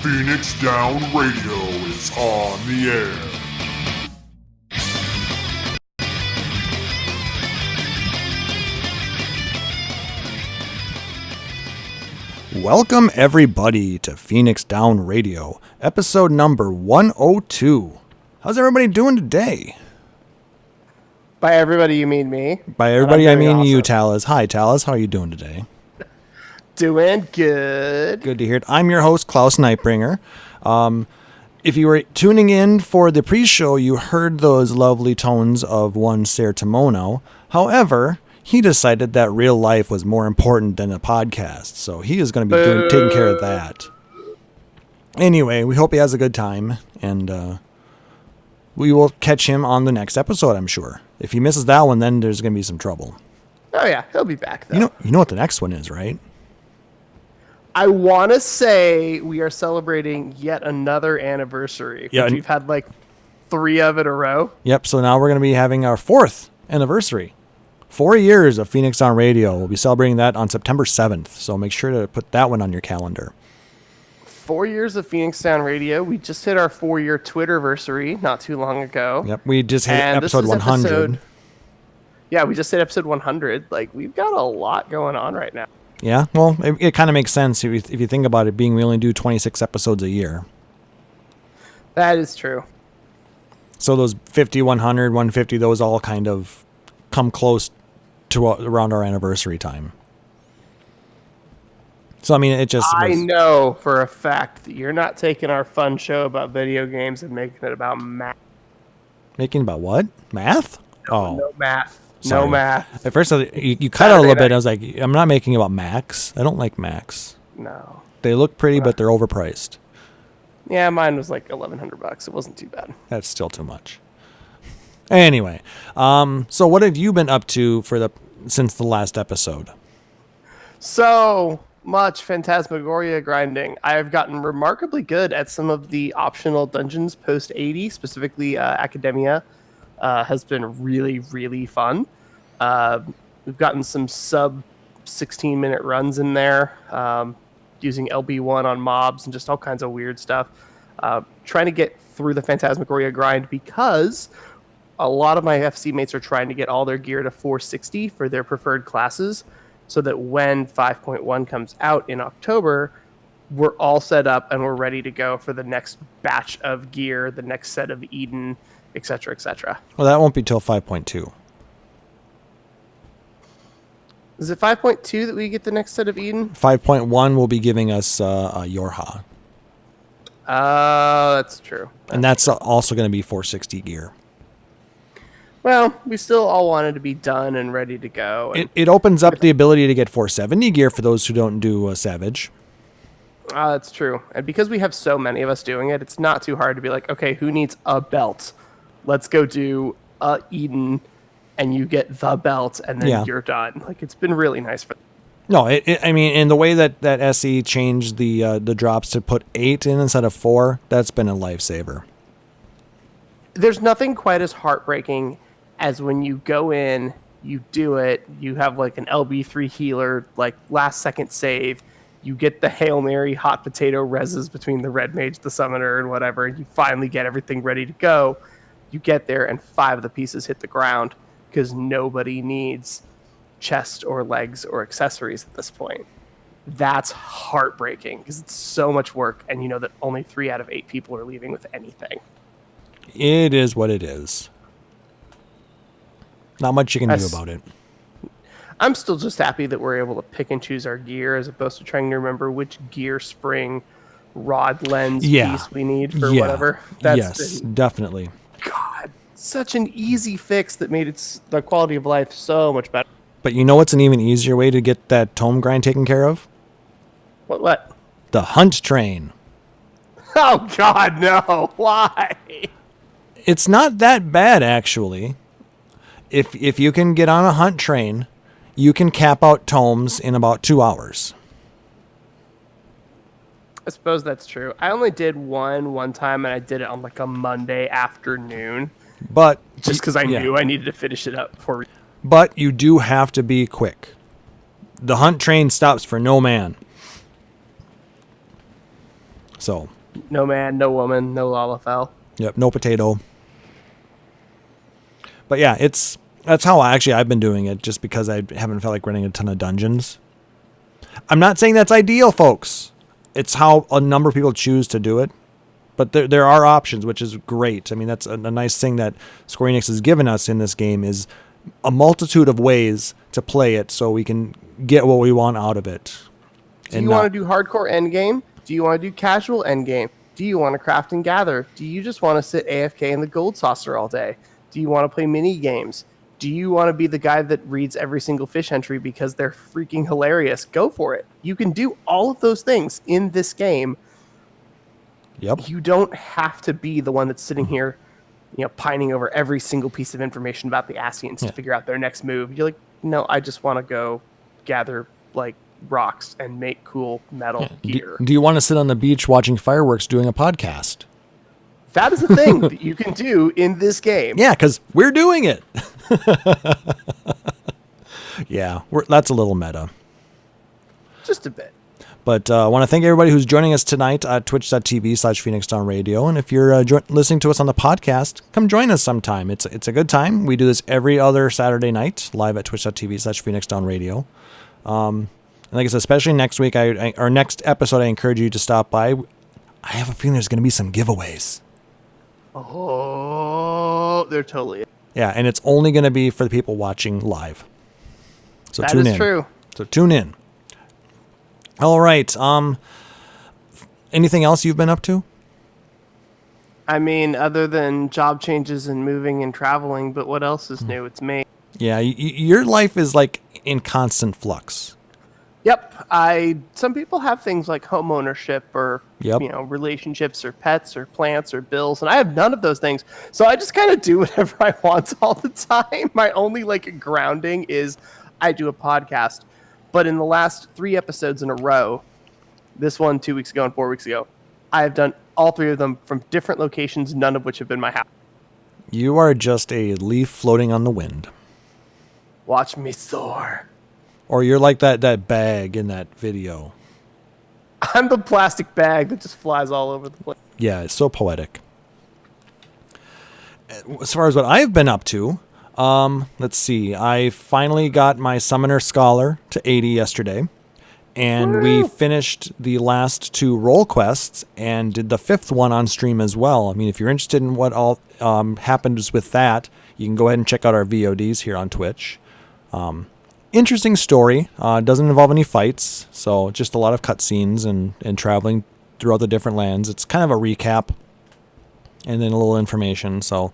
Phoenix Down Radio is on the air. Welcome everybody to Phoenix Down Radio, episode number 102. How's everybody doing today? By everybody, you mean me? By everybody, I mean awesome. you, Taliz. Hi, Taliz. How are you doing today? Doing good. Good to hear it. I'm your host, Klauss and Taliz. If you were tuning in for the pre-show, you heard those lovely tones of one Ser Timono. However, he decided that real life was more important than a podcast, so he is going to be taking care of that. Anyway, we hope he has a good time, and we will catch him on the next episode, I'm sure. If he misses that one, then there's going to be some trouble. Oh yeah, he'll be back though. You know what the next one is, right? I want to say we are celebrating yet another anniversary. Yeah, We've had like 3 of it in a row. Yep, so now we're going to be having our 4th anniversary. 4 years of Phoenix on Radio. We'll be celebrating that on September 7th, so make sure to put that one on your calendar. 4 years of Phoenix Down Radio. We just hit our 4-year Twitterversary not too long ago. Yep, we just hit And episode this is 100. Yeah, we just hit episode 100. Like, we've got a lot going on right now. Yeah, well, it kind of makes sense if you think about it, being we only do 26 episodes a year. That is true. So those 50, 100, 150, those all kind of come close to around our anniversary time. So, I mean, it just... I know for a fact that you're not taking our fun show about video games and making it about math. Making about what? Math? No math. Sorry. No math. At first, you cut out a little bit. I was like, I'm not making about Macs. I don't like Macs. No. They look pretty, but they're overpriced. Yeah, mine was like $1,100. It wasn't too bad. That's still too much. Anyway, so what have you been up to since the last episode? So much Phantasmagoria grinding. I have gotten remarkably good at some of the optional dungeons post 80, specifically Academia. Has been really, really fun. We've gotten some sub 16-minute runs in there, using LB1 on mobs and just all kinds of weird stuff. Trying to get through the Phantasmagoria grind because a lot of my FC mates are trying to get all their gear to 460 for their preferred classes, so that when 5.1 comes out in October, we're all set up and we're ready to go for the next batch of gear, the next set of Eden, etc., etc. Well, that won't be till 5.2. Is it 5.2 that we get the next set of Eden? 5.1 will be giving us Yorha. That's true. And that's also going to be 460 gear. Well, we still all wanted to be done and ready to go. It opens up the ability to get 470 gear for those who don't do Savage. That's true. And because we have so many of us doing it, it's not too hard to be like, okay, who needs a belt? Let's go do Eden, and you get the belt, and then you're done. Like, it's been really nice for. No, I mean, in the way that SE changed the drops to put 8 in instead of 4, that's been a lifesaver. There's nothing quite as heartbreaking as when you go in, you do it, you have like an LB3 healer, like last second save, you get the Hail Mary hot potato reses between the Red Mage, the Summoner, and whatever, and you finally get everything ready to go. You get there and 5 of the pieces hit the ground because nobody needs chest or legs or accessories at this point. That's heartbreaking because it's so much work, and you know that only 3 out of 8 people are leaving with anything. It is what it is. Not much you can do about it. I'm still just happy that we're able to pick and choose our gear as opposed to trying to remember which gear spring rod lens piece we need for whatever. Yes, definitely. God, such an easy fix that made the quality of life so much better. But you know what's an even easier way to get that tome grind taken care of? What? The hunt train. Oh, God, no. Why? It's not that bad, actually. If you can get on a hunt train, you can cap out tomes in about 2 hours. I suppose that's true. I only did one time, and I did it on like a Monday afternoon. But just because I knew I needed to finish it up before. But you do have to be quick. The hunt train stops for no man. So, no man, no woman, no Lalafell. yep, no potato. But yeah, that's how I've been doing it, just because I haven't felt like running a ton of dungeons. I'm not saying that's ideal, folks. It's how a number of people choose to do it. But there are options, which is great. I mean, that's a nice thing that Square Enix has given us in this game, is a multitude of ways to play it so we can get what we want out of it. Do you want to do hardcore endgame? Do you want to do casual endgame? Do you want to craft and gather? Do you just want to sit AFK in the gold saucer all day? Do you want to play mini games? Do you want to be the guy that reads every single fish entry because they're freaking hilarious? Go for it. You can do all of those things in this game. Yep. You don't have to be the one that's sitting here, pining over every single piece of information about the Ascians to figure out their next move. You're like, no, I just want to go gather like rocks and make cool metal gear. Do you want to sit on the beach watching fireworks doing a podcast? That is a thing that you can do in this game. Yeah, because we're doing it. Yeah, that's a little meta. Just a bit. But I want to thank everybody who's joining us tonight at twitch.tv/Phoenix Down Radio. And if you're listening to us on the podcast, come join us sometime. It's a good time. We do this every other Saturday night, live at twitch.tv/Phoenix Down Radio. And like I said, especially next week, our next episode, I encourage you to stop by. I have a feeling there's going to be some giveaways. Oh, they're totally. Yeah, and it's only going to be for the people watching live. So tune in. That is true. So tune in. All right. Anything else you've been up to? I mean, other than job changes and moving and traveling, but what else is new? It's me. Yeah, your life is like in constant flux. Yep. Some people have things like home ownership or relationships or pets or plants or bills, and I have none of those things. So I just kind of do whatever I want all the time. My only grounding is I do a podcast. But in the last 3 episodes in a row, this one 2 weeks ago and 4 weeks ago, I have done all 3 of them from different locations, none of which have been my house. You are just a leaf floating on the wind. Watch me soar. Or you're like that bag in that video. I'm the plastic bag that just flies all over the place. Yeah, it's so poetic. As far as what I've been up to, let's see. I finally got my Summoner Scholar to 80 yesterday. And we finished the last 2 role quests and did the 5th one on stream as well. I mean, if you're interested in what all happens with that, you can go ahead and check out our VODs here on Twitch. Interesting story. Doesn't involve any fights, so just a lot of cutscenes and traveling throughout the different lands. It's kind of a recap and then a little information. So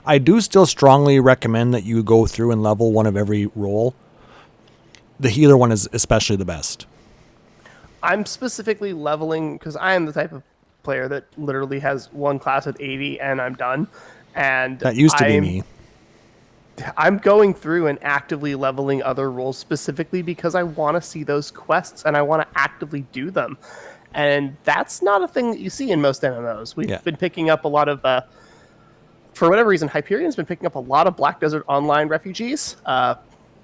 I do still strongly recommend that you go through and level one of every role. The healer one is especially the best. I'm specifically leveling because I am the type of player that literally has one class at 80 and I'm done. And that used to be me. I'm going through and actively leveling other roles specifically because I want to see those quests and I want to actively do them. And that's not a thing that you see in most MMOs. We've been picking up a lot of, for whatever reason, Hyperion's been picking up a lot of Black Desert Online refugees.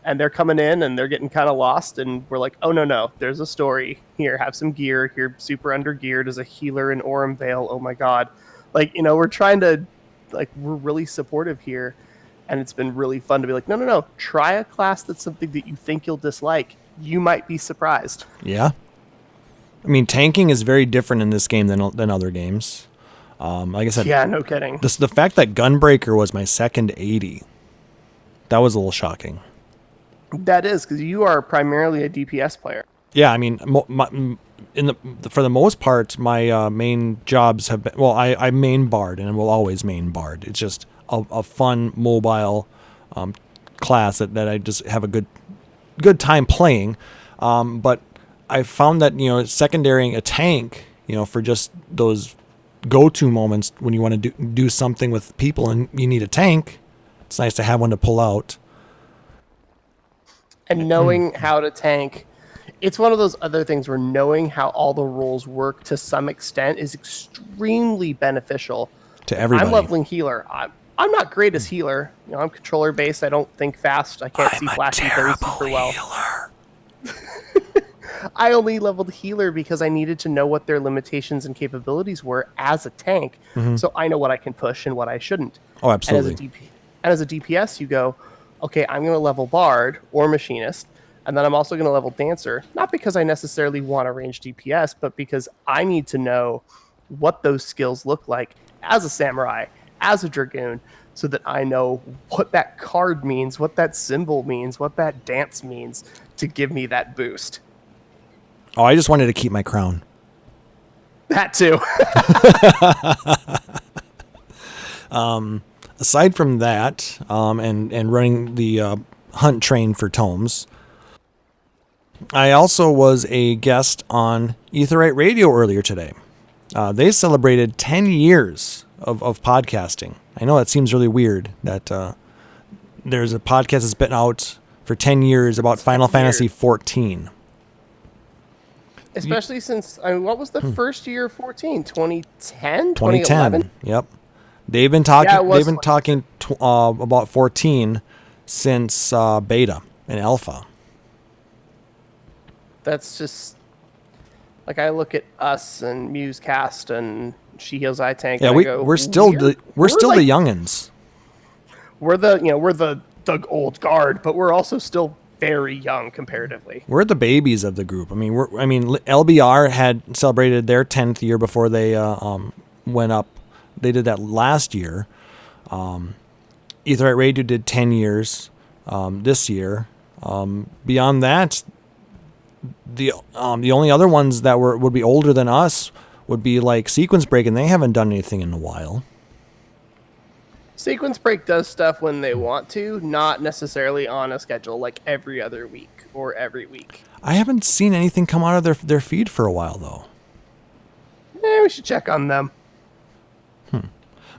And they're coming in and they're getting kind of lost. And we're like, oh, no, there's a story. Here, have some gear. You're super under geared as a healer in Aurum Vale. Oh, my God. We're trying to, we're really supportive here. And it's been really fun to be like, no. Try a class that's something that you think you'll dislike. You might be surprised. Yeah. I mean, tanking is very different in this game than other games. Like I said, yeah, no kidding. The fact that Gunbreaker was my second 80, that was a little shocking. That is, because you are primarily a DPS player. Yeah, I mean, for the most part, my main jobs have been, I main Bard and will always main Bard. It's just a fun mobile class that I just have a good time playing. But I found that, secondarying a tank, for just those go-to moments when you want to do something with people and you need a tank, it's nice to have one to pull out. And knowing how to tank, it's one of those other things where knowing how all the roles work to some extent is extremely beneficial to everybody. I'm leveling healer. I'm not great as healer. I'm controller based. I don't think fast. I can't see flashy 30 super well. I only leveled healer because I needed to know what their limitations and capabilities were as a tank, so I know what I can push and what I shouldn't. Oh, absolutely. And as a DPS, you go, okay, I'm going to level Bard or Machinist, and then I'm also going to level Dancer, not because I necessarily want a ranged DPS, but because I need to know what those skills look like as a Samurai, as a Dragoon, so that I know what that card means, what that symbol means, what that dance means to give me that boost. Oh, I just wanted to keep my crown. That too. Aside from that, and running the hunt train for tomes, I also was a guest on Aetheryte Radio earlier today. They celebrated 10 years of podcasting. I know that seems really weird that there's a podcast that's been out for 10 years about Final Fantasy XIV. Especially since, what was the first year of 14? 2010? 2010. Yep. They've been talking. About 14 since beta and alpha. That's just like I look at us and Musecast and She Heals I Tank. Yeah, we're still the youngins. We're the old guard, but we're also still very young comparatively. We're the babies of the group. I mean, LBR had celebrated their 10th year before they went up. They did that last year. Aetheryte Radio did 10 years this year. Beyond that, the only other ones that would be older than us would be like Sequence Break, and they haven't done anything in a while. Sequence Break does stuff when they want to, not necessarily on a schedule like every other week or every week. I haven't seen anything come out of their feed for a while, though. We should check on them.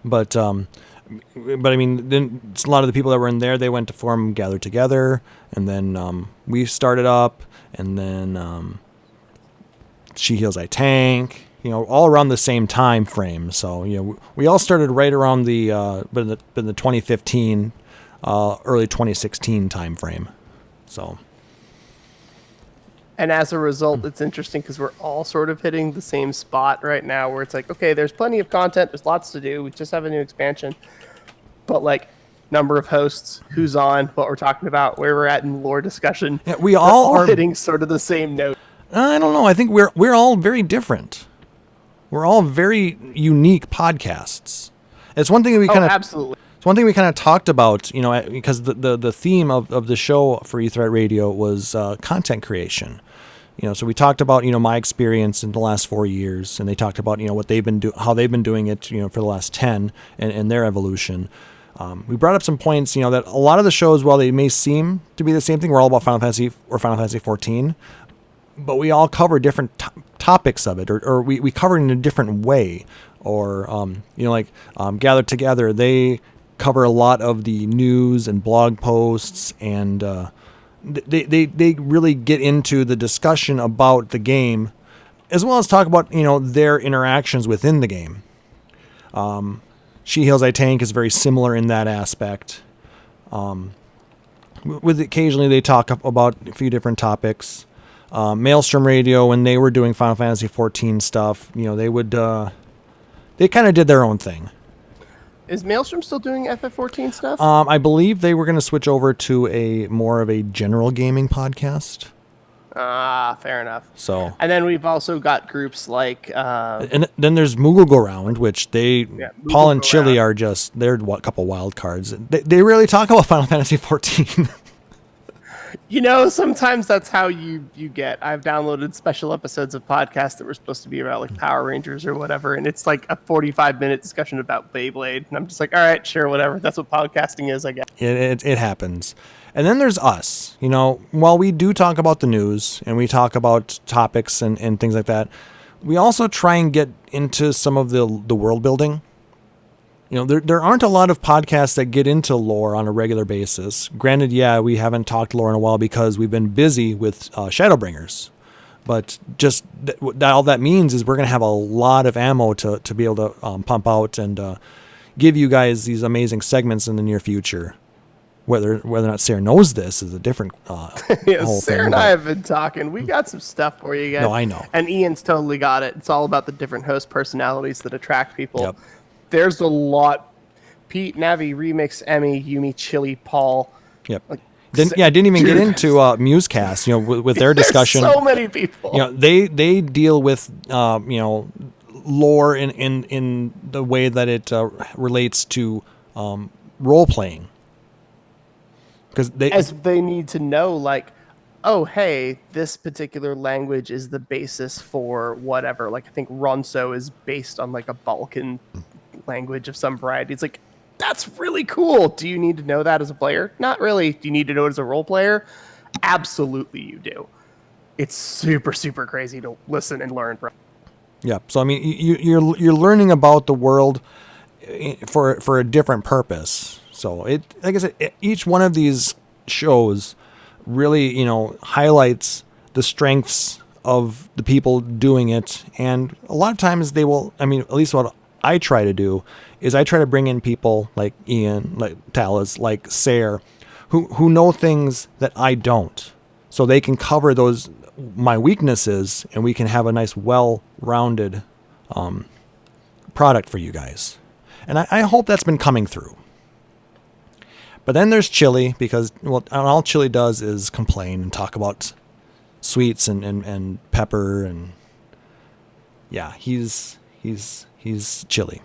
But I mean, then a lot of the people that were in there, they went to form Gather Together, and then we started up, and then She Heals I Tank, all around the same time frame. So, we all started right around the 2015, early 2016 time frame. So. And as a result, it's interesting because we're all sort of hitting the same spot right now where it's like, okay, there's plenty of content. There's lots to do. We just have a new expansion. But like number of hosts, who's on, what we're talking about, where we're at in lore discussion. Yeah, we're all hitting sort of the same note. I don't know. I think we're all very different. We're all very unique podcasts. It's one thing we kind of absolutely. It's one thing we kind of talked about, because the theme of the show for Aetheryte Radio was content creation. So we talked about my experience in the last 4 years, and they talked about what how they've been doing it for the last 10 and their evolution. We brought up some points that a lot of the shows, while they may seem to be the same thing, we're all about Final Fantasy or Final Fantasy 14, but we all cover different topics of it, or we cover it in a different way, or Gather Together, they cover a lot of the news and blog posts, and they really get into the discussion about the game, as well as talk about their interactions within the game. She Heals I Tank is very similar in that aspect. With occasionally they talk about a few different topics. Maelstrom Radio, when they were doing Final Fantasy XIV stuff, they kind of did their own thing. Is Maelstrom still doing FF14 stuff? I believe they were going to switch over to a more of a general gaming podcast. Fair enough. So, and then we've also got groups like, and then there's Moogle Go Round, which Paul and Chili are they're a couple wild cards. They really talk about Final Fantasy XIV. Sometimes that's how you get. I've downloaded special episodes of podcasts that were supposed to be about like Power Rangers or whatever, and it's like a 45-minute discussion about Beyblade, and I'm just like, all right, sure, whatever. That's what podcasting is, I guess. It happens. And then there's us. While we do talk about the news and we talk about topics and things like that, we also try and get into some of the world building. There aren't a lot of podcasts that get into lore on a regular basis. Granted, we haven't talked lore in a while because we've been busy with Shadowbringers. But just all that means is we're going to have a lot of ammo to be able to pump out and give you guys these amazing segments in the near future. Whether or not Sarah knows this is a different Yeah, whole Sarah thing. and I but- have been talking. We got some stuff for you guys. No, I know. And Ian's totally got it. It's all about the different host personalities that attract people. Yep. There's a lot. Pete, Navi, Remix, Emmy, Yumi, Chili, Paul. Yep. I didn't even get into Musecast, with their discussion. There's so many people. They deal with lore in the way that it relates to role playing, because they need to know, like, oh, hey, this particular language is the basis for whatever. Like, I think Ronso is based on like a Balkan language of some variety. It's like, that's really cool. Do you need to know that as a player? Not really. Do you need to know it as a role player? Absolutely, you do. It's super, super crazy to listen and learn from. Yeah. So I mean, you're learning about the world for a different purpose. So like I said, each one of these shows really highlights the strengths of the people doing it, and a lot of times they will. I mean, at least what I try to do is I try to bring in people like Ian, like Taliz, like Sarah, who know things that I don't, so they can cover my weaknesses, and we can have a nice, well-rounded product for you guys. And I hope that's been coming through. But then there's Chili, because all Chili does is complain and talk about sweets and pepper, and yeah, he's Chili.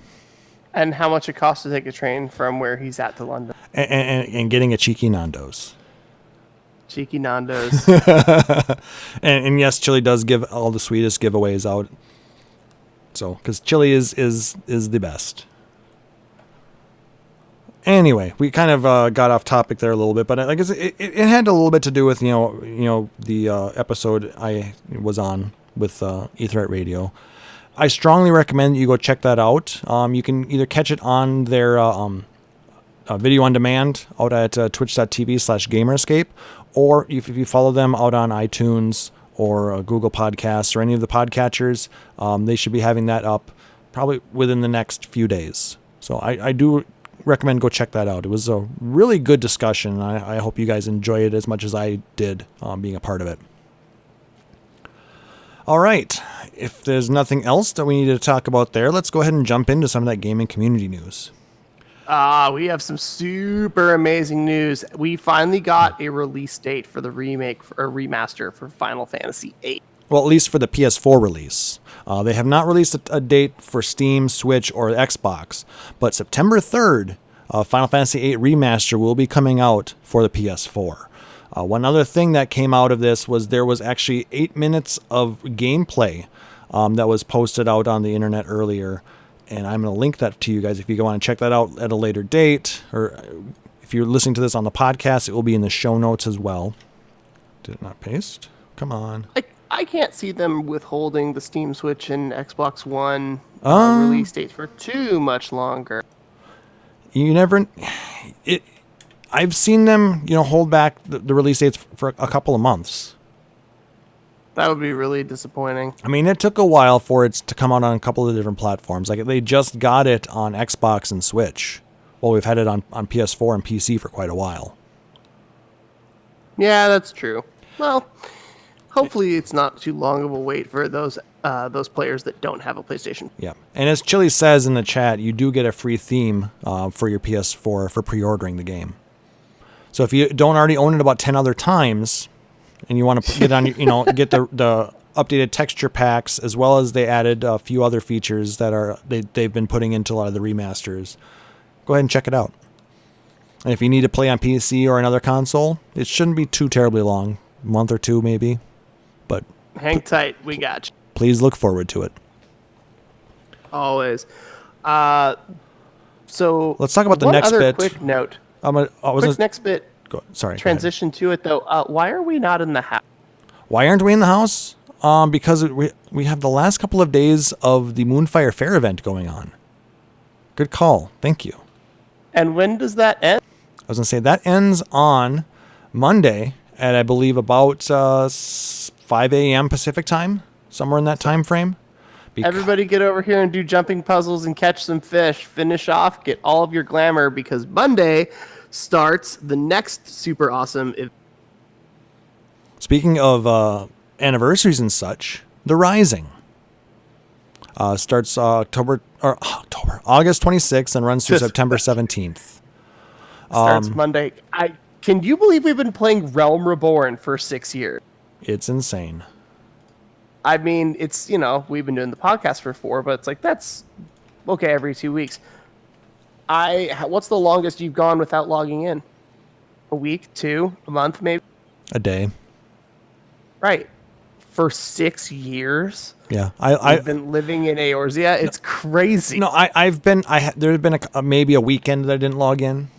And how much it costs to take a train from where he's at to London. And getting a cheeky Nando's. Cheeky Nando's. and yes, Chili does give all the sweetest giveaways out. So, because Chili is the best. Anyway, we kind of got off topic there a little bit, but I guess it had a little bit to do with the episode I was on with Ethernet Radio. I strongly recommend that you go check that out. You can either catch it on their video on demand out at twitch.tv/gamerscape, or if you follow them out on iTunes or Google Podcasts or any of the podcatchers, they should be having that up probably within the next few days. So I do recommend go check that out. It was a really good discussion. I hope you guys enjoy it as much as I did being a part of it. All right. If there's nothing else that we need to talk about there, let's go ahead and jump into some of that gaming community news. We have some super amazing news. We finally got a release date for the remake or remaster for Final Fantasy VIII. Well, at least for the PS4 release. They have not released a date for Steam, Switch, or Xbox, but September 3rd, Final Fantasy VIII Remaster will be coming out for the PS4. One other thing that came out of this was there was actually 8 minutes of gameplay that was posted out on the internet earlier, and I'm going to link that to you guys if you want to check that out at a later date, or if you're listening to this on the podcast, it will be in the show notes as well. Did it not paste? Come on. I can't see them withholding the Steam, Switch, and Xbox One release dates for too much longer. You never... I've seen them, hold back the release dates for a couple of months. That would be really disappointing. I mean, it took a while for it to come out on a couple of different platforms. Like, they just got it on Xbox and Switch. Well, we've had it on PS4 and PC for quite a while. Yeah, that's true. Well, hopefully it's not too long of a wait for those players that don't have a PlayStation. Yeah. And as Chili says in the chat, you do get a free theme for your PS4 for pre-ordering the game. So if you don't already own it about 10 other times, and you want to get on, get the updated texture packs, as well as they added a few other features that they've been putting into a lot of the remasters, go ahead and check it out. And if you need to play on PC or another console, it shouldn't be too terribly long, a month or two maybe, but hang tight, we got you. Please look forward to it. Always. So let's talk about the next bit. Quick note. Next bit. Sorry. Transition to it though. Why are we not in the house? Why aren't we in the house? Because we have the last couple of days of the Moonfire Fair event going on. Good call. Thank you. And when does that end? I was gonna say that ends on Monday at I believe about 5 a.m. Pacific time, somewhere in that time frame. Everybody get over here and do jumping puzzles and catch some fish. Finish off, get all of your glamour, because Monday starts the next super awesome event. Speaking of anniversaries and such, The Rising starts August 26th and runs through September 17th. Starts Monday. Can you believe we've been playing Realm Reborn for 6 years? It's insane. I mean, it's, we've been doing the podcast for 4, but it's like, that's okay every 2 weeks. What's the longest you've gone without logging in? A week, 2, a month, maybe? A day. Right. For 6 years? Yeah. I've been living in Eorzea. It's crazy. No, there's been maybe a weekend that I didn't log in.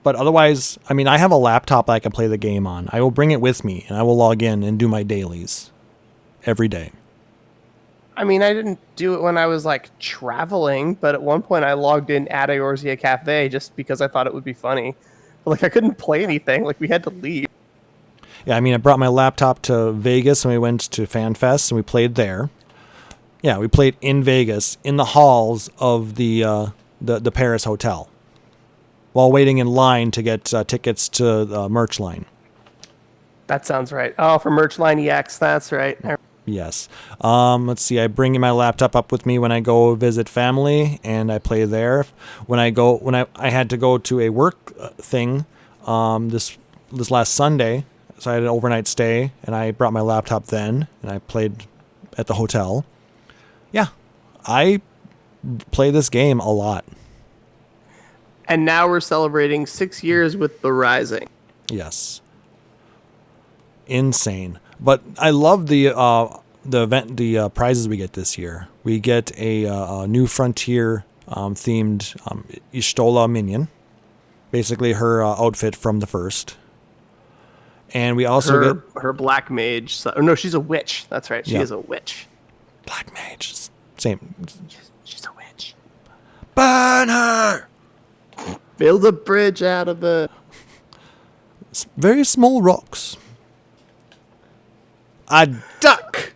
But otherwise, I mean, I have a laptop I can play the game on. I will bring it with me, and I will log in and do my dailies every day. I mean, I didn't do it when I was, traveling, but at one point I logged in at Eorzea Cafe just because I thought it would be funny. But, I couldn't play anything. We had to leave. Yeah, I mean, I brought my laptop to Vegas, and we went to FanFest, and we played there. Yeah, we played in Vegas, in the halls of the Paris hotel, while waiting in line to get tickets to the merch line. That sounds right. Oh, for Merch Line EX, that's right. Yes. Let's see. I bring my laptop up with me when I go visit family, and I play there. When I had to go to a work thing this last Sunday, so I had an overnight stay, and I brought my laptop then, and I played at the hotel. Yeah, I play this game a lot. And now we're celebrating 6 years with The Rising. Yes. Insane. But I love the event, the prizes we get this year. We get a New Frontier themed Y'shtola minion, basically her outfit from the first. And we also get her black mage. No, she's a witch. That's right. She is a witch. Black mage, same. She's a witch. Burn her. Build a bridge out of it. Very small rocks. A duck.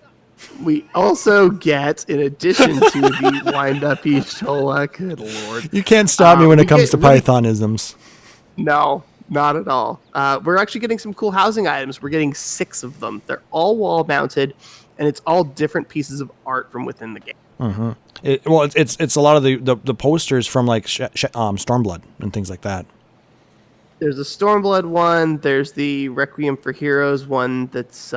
We also get, in addition to the wind-up Y'shtola, good lord. You can't stop me when it comes to Pythonisms. No, not at all. We're actually getting some cool housing items. We're getting 6 of them. They're all wall-mounted, and it's all different pieces of art from within the game. Mm-hmm. It's a lot of the posters from Stormblood and things like that. There's a Stormblood one. There's the Requiem for Heroes one. That's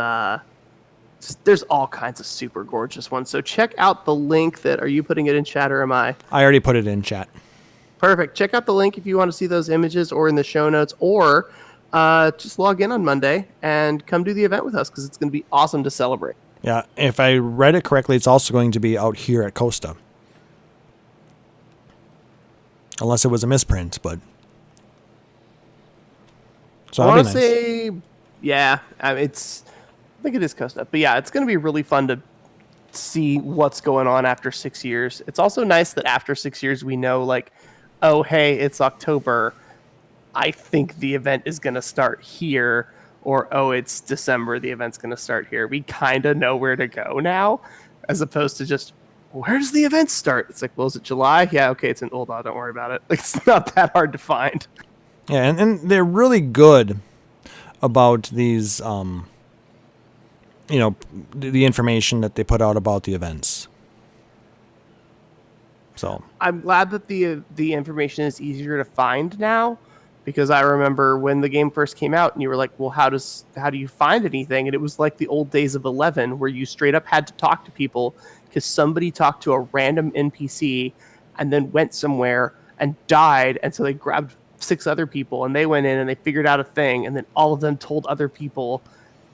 there's all kinds of super gorgeous ones. So check out the link. Are you putting it in chat or am I? I already put it in chat. Perfect. Check out the link if you want to see those images, or in the show notes, or just log in on Monday and come do the event with us because it's going to be awesome to celebrate. Yeah, if I read it correctly, it's also going to be out here at Costa. Unless it was a misprint, but... So I want to nice. say, yeah, I think it is Costa. But yeah, it's going to be really fun to see what's going on after 6 years. It's also nice that after 6 years, we know, oh, hey, it's October. I think the event is going to start here. Or, oh, it's December, the event's going to start here. We kind of know where to go now, as opposed to just, where does the event start? It's well, is it July? Yeah, okay, it's in Ul'dah, don't worry about it. It's not that hard to find. Yeah, and they're really good about these, the information that they put out about the events. So I'm glad that the information is easier to find now, because I remember when the game first came out and you were like, well, how do you find anything? And it was like the old days of 11 where you straight up had to talk to people because somebody talked to a random NPC and then went somewhere and died. And so they grabbed 6 other people and they went in and they figured out a thing. And then all of them told other people.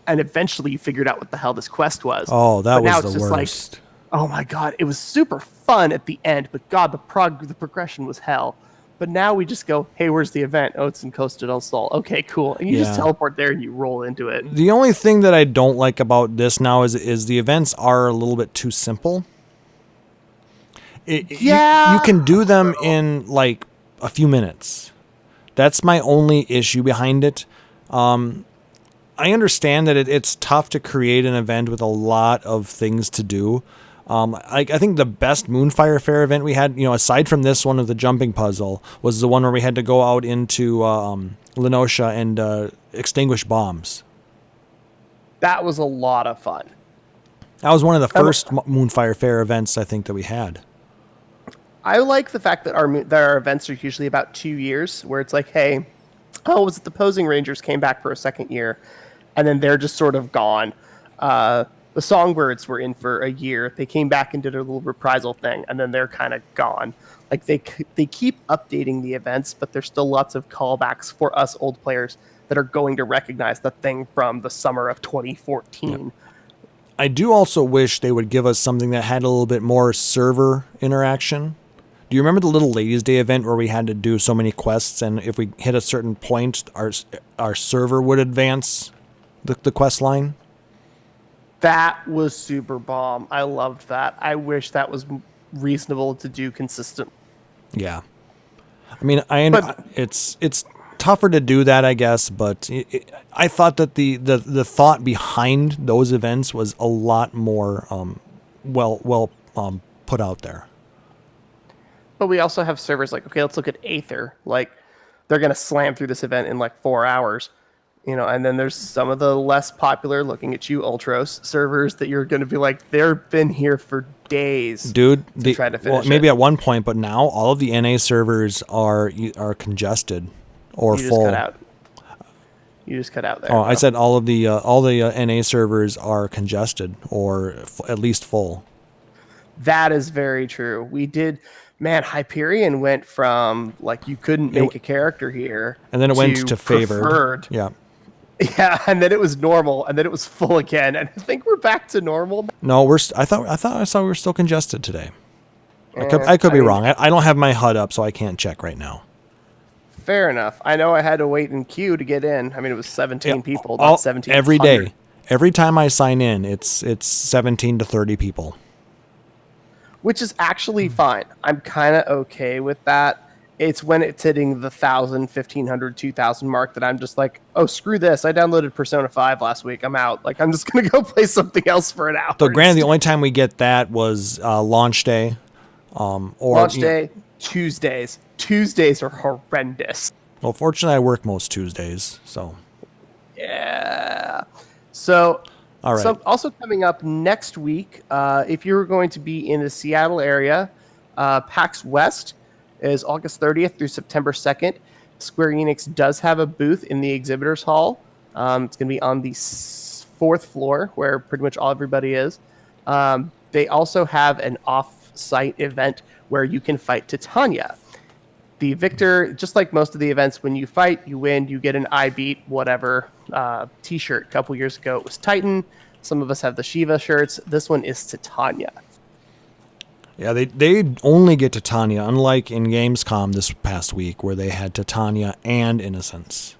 And eventually you figured out what the hell this quest was. Oh, that was the worst. Oh my God, it was super fun at the end, but God, the progression was hell. But now we just go, hey, where's the event? Oh, it's in Costa del Sol. Okay, cool. And you just teleport there and you roll into it. The only thing that I don't like about this now is the events are a little bit too simple. You can do them in a few minutes. That's my only issue behind it. I understand that it's tough to create an event with a lot of things to do. I think the best Moonfire Fair event we had, aside from this one of the jumping puzzle, was the one where we had to go out into Lenosha and extinguish bombs. That was a lot of fun. That was one of the first Moonfire Fair events I think that we had. I like the fact that our events are usually about 2 years, where it's like, hey, was it the Posing Rangers came back for a second year, and then they're just sort of gone. The Songbirds were in for a year. They came back and did a little reprisal thing, and then they're kind of gone. Like they keep updating the events, but there's still lots of callbacks for us old players that are going to recognize the thing from the summer of 2014. Yep. I do also wish they would give us something that had a little bit more server interaction. Do you remember the Little Ladies Day event where we had to do so many quests, and if we hit a certain point, our server would advance the quest line? That was super bomb. I loved that. I wish that was reasonable to do consistent. Yeah. I mean, it's tougher to do that, I guess, but I thought that the thought behind those events was a lot more well put out there. But we also have servers like, okay, let's look at Aether. Like, they're going to slam through this event in like 4 hours. And then there's some of the less popular, looking at you, Ultros servers that you're going to be like, they've been here for days. Dude, try to finish maybe at one point, but now all of the NA servers are congested or full. You just cut out there. Oh, I said all the NA servers are congested or at least full. That is very true. We did. Man, Hyperion went from like you couldn't make a character here, and then it went to favored. Preferred. Yeah. Yeah, and then it was normal, and then it was full again, and I think we're back to normal. No, I thought I saw we were still congested today. I could be wrong. I don't have my HUD up, so I can't check right now. Fair enough. I know I had to wait in queue to get in. I mean, it was 17 people, not 17. Every day, every time I sign in, it's 17 to 30 people. Which is actually fine. I'm kind of okay with that. It's when it's hitting the 1,000, 1,500, 2,000 mark that I'm just like, oh, screw this. I downloaded Persona 5 last week. I'm out. Like, I'm just going to go play something else for an hour. So, granted, the only time we get that was launch day. Launch day, Tuesdays. Tuesdays are horrendous. Well, fortunately, I work most Tuesdays, so. Yeah. So... All right. So also coming up next week, if you're going to be in the Seattle area, PAX West is August 30th through September 2nd. Square Enix does have a booth in the exhibitors hall. It's going to be on the 4th floor where pretty much everybody is. They also have an off-site event where you can fight Titania. The victor, just like most of the events, when you fight, you win, you get an I beat whatever t-shirt. A couple years ago, it was Titan. Some of us have the Shiva shirts. This one is Titania. Yeah, they only get Titania, unlike in Gamescom this past week, where they had Titania and Innocence.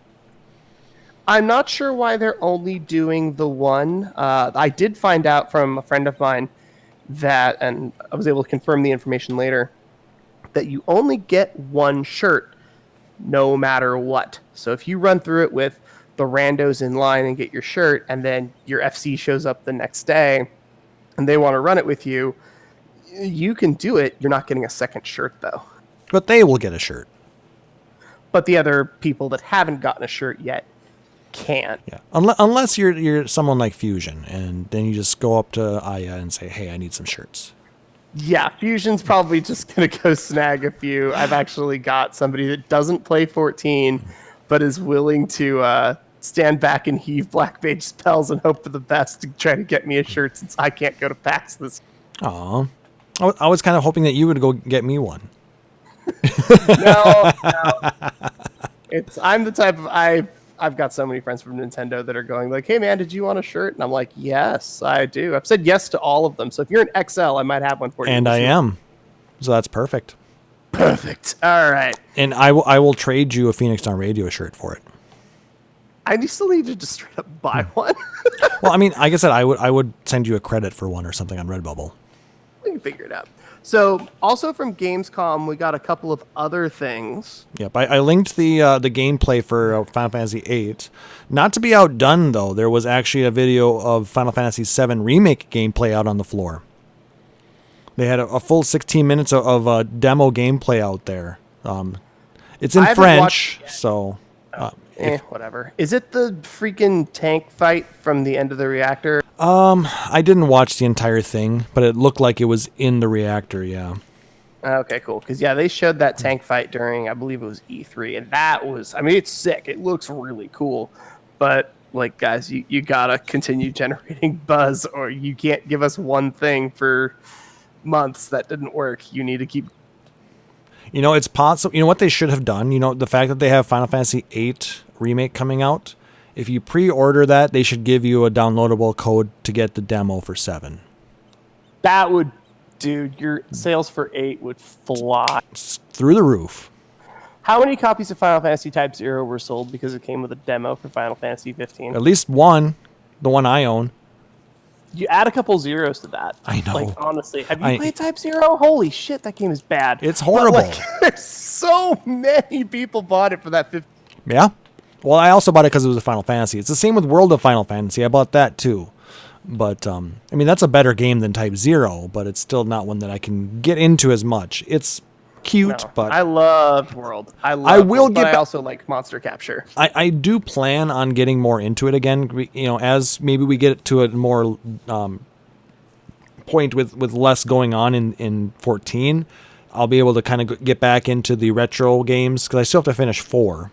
I'm not sure why they're only doing the one. I did find out from a friend of mine that, and I was able to confirm the information later, that you only get one shirt no matter what. So if you run through it with the randos in line and get your shirt, and then your FC shows up the next day and they want to run it with you, you can do it. You're not getting a second shirt, though. But they will get a shirt. But the other people that haven't gotten a shirt yet can. Yeah, unless you're someone like Fusion, and then you just go up to Aya and say, hey, I need some shirts. Yeah, Fusion's probably just going to go snag a few. I've actually got somebody that doesn't play 14, but is willing to stand back and heave Black Mage spells and hope for the best to try to get me a shirt since I can't go to PAX this. Aw. I was kind of hoping that you would go get me one. No. I'm the type of... I've got so many friends from Nintendo that are going like, hey, man, did you want a shirt? And I'm like, yes, I do. I've said yes to all of them. So if you're an XL, I might have one for you. And I am. So that's perfect. Perfect. All right. And I will trade you a Phoenix Down Radio shirt for it. I still need to just straight up buy one. Well, I mean, like I said, I would send you a credit for one or something on Redbubble. We can figure it out. So, also from Gamescom, we got a couple of other things. Yep, I linked the gameplay for Final Fantasy VIII. Not to be outdone, though, there was actually a video of Final Fantasy VII Remake gameplay out on the floor. They had a full 16 minutes of demo gameplay out there. It's in French, so... whatever. Is it the freaking tank fight from the end of the reactor? I didn't watch the entire thing, but it looked like it was in the reactor, yeah. Okay, cool. Because, they showed that tank fight during, I believe it was E3, and that was, it's sick. It looks really cool. But, guys, you gotta continue generating buzz, or you can't give us one thing for months that didn't work. You need to keep... It's possible. You know what they should have done? The fact that they have Final Fantasy VIII Remake coming out, if you pre-order that, they should give you a downloadable code to get the demo for 7. That would... Dude, your sales for 8 would fly. It's through the roof. How many copies of Final Fantasy Type 0 were sold because it came with a demo for Final Fantasy 15? At least one. The one I own. You add a couple zeros to that. I know. Honestly, have you played Type 0? Holy shit, that game is bad. It's horrible. There's so many people bought it for that 15. Yeah. Well, I also bought it because it was a Final Fantasy. It's the same with World of Final Fantasy. I bought that too. But, that's a better game than Type 0, but it's still not one that I can get into as much. It's cute, but... I loved World. I also like Monster Capture. I do plan on getting more into it again, as maybe we get to a more point with less going on in 14. I'll be able to kind of get back into the retro games, because I still have to finish 4.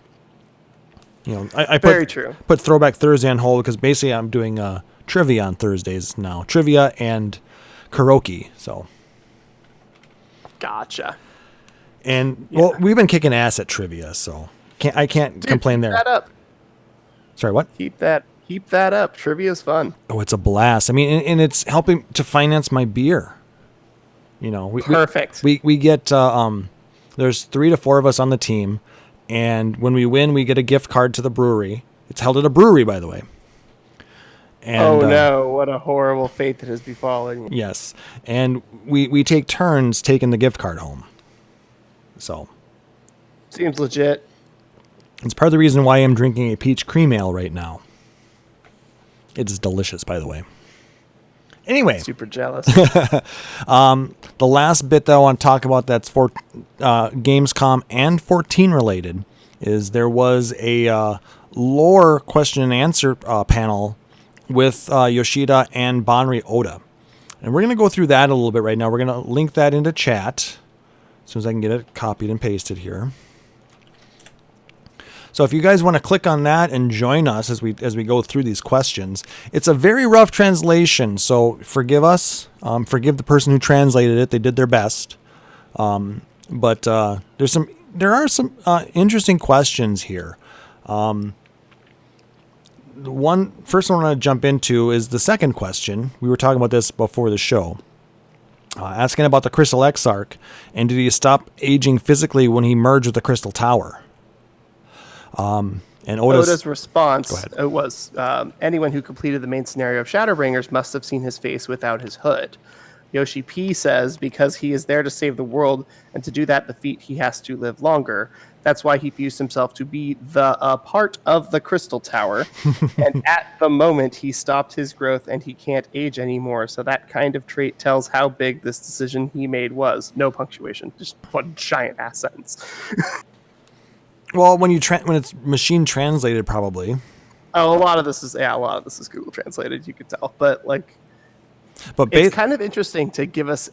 I put Throwback Thursday on hold, because basically I'm doing... trivia on Thursdays now. Trivia and karaoke. So. Gotcha. And we've been kicking ass at trivia, so I can't complain there. Keep that up. Sorry, what? Keep that up. Trivia's fun. Oh, it's a blast. And it's helping to finance my beer. Perfect. We get there's 3 to 4 of us on the team, and when we win, we get a gift card to the brewery. It's held at a brewery, by the way. And, no, what a horrible fate that has befallen you. Yes. And we take turns taking the gift card home. So. Seems legit. It's part of the reason why I'm drinking a peach cream ale right now. It's delicious, by the way. Anyway. Super jealous. The last bit that I want to talk about that's for Gamescom and 14 related is there was a lore question and answer panel with Yoshida and Banri Oda. And we're going to go through that a little bit right now. We're going to link that into chat as soon as I can get it copied and pasted here. So if you guys want to click on that and join us as we go through these questions, it's a very rough translation, so forgive us. Forgive the person who translated it. They did their best. But there are some interesting questions here. The first one I want to jump into is the second question. We were talking about this before the show. Asking about the Crystal Exarch, and did he stop aging physically when he merged with the Crystal Tower? And Oda's response was, anyone who completed the main scenario of Shadowbringers must have seen his face without his hood. Yoshi P says, because he is there to save the world, and to do that defeat, he has to live longer. That's why he fused himself to be the part of the Crystal Tower. And at the moment, he stopped his growth and he can't age anymore. So that kind of trait tells how big this decision he made was. No punctuation, just one giant ass sentence. Well, when it's machine translated, probably. Oh, a lot of this is Google translated. You could tell, but it's kind of interesting to give us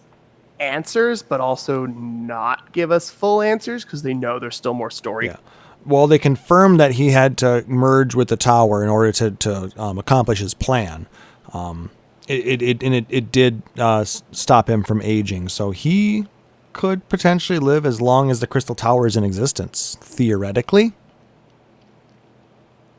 answers, but also not give us full answers because they know there's still more story. Yeah. Well, they confirmed that he had to merge with the tower in order to accomplish his plan. It did stop him from aging, so he could potentially live as long as the Crystal Tower is in existence, theoretically.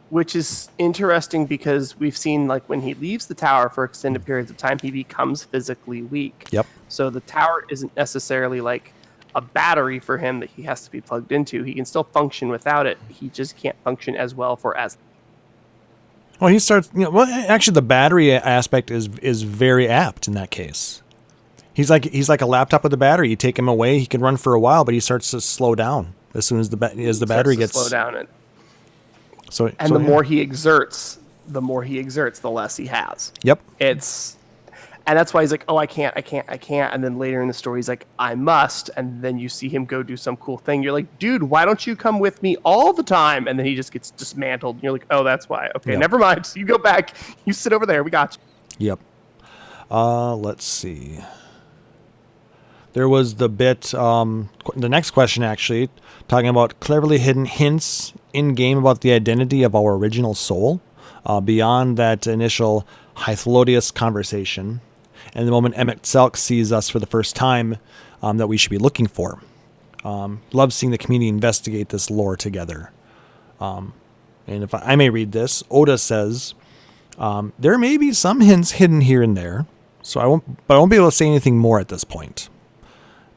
Which is interesting because we've seen, when he leaves the tower for extended periods of time, he becomes physically weak. Yep. So the tower isn't necessarily like a battery for him that he has to be plugged into. He can still function without it. He just can't function as well Well, he starts. Actually, the battery aspect is very apt in that case. He's like a laptop with a battery. You take him away, he can run for a while, but he starts to slow down as soon as the battery gets slow down. The more he exerts, the less he has. Yep. It's And that's why he's like, oh, I can't. And then later in the story, he's like, I must. And then you see him go do some cool thing. You're like, dude, why don't you come with me all the time? And then he just gets dismantled. And you're like, oh, that's why. Okay, Never mind. So you go back. You sit over there. We got you. Yep. Let's see. There was the bit, the next question actually, talking about cleverly hidden hints in-game about the identity of our original soul, beyond that initial Hythlodius conversation, and the moment Amaurot sees us for the first time, that we should be looking for. Love seeing the community investigate this lore together. And if I may read this, Oda says, there may be some hints hidden here and there, so I won't be able to say anything more at this point.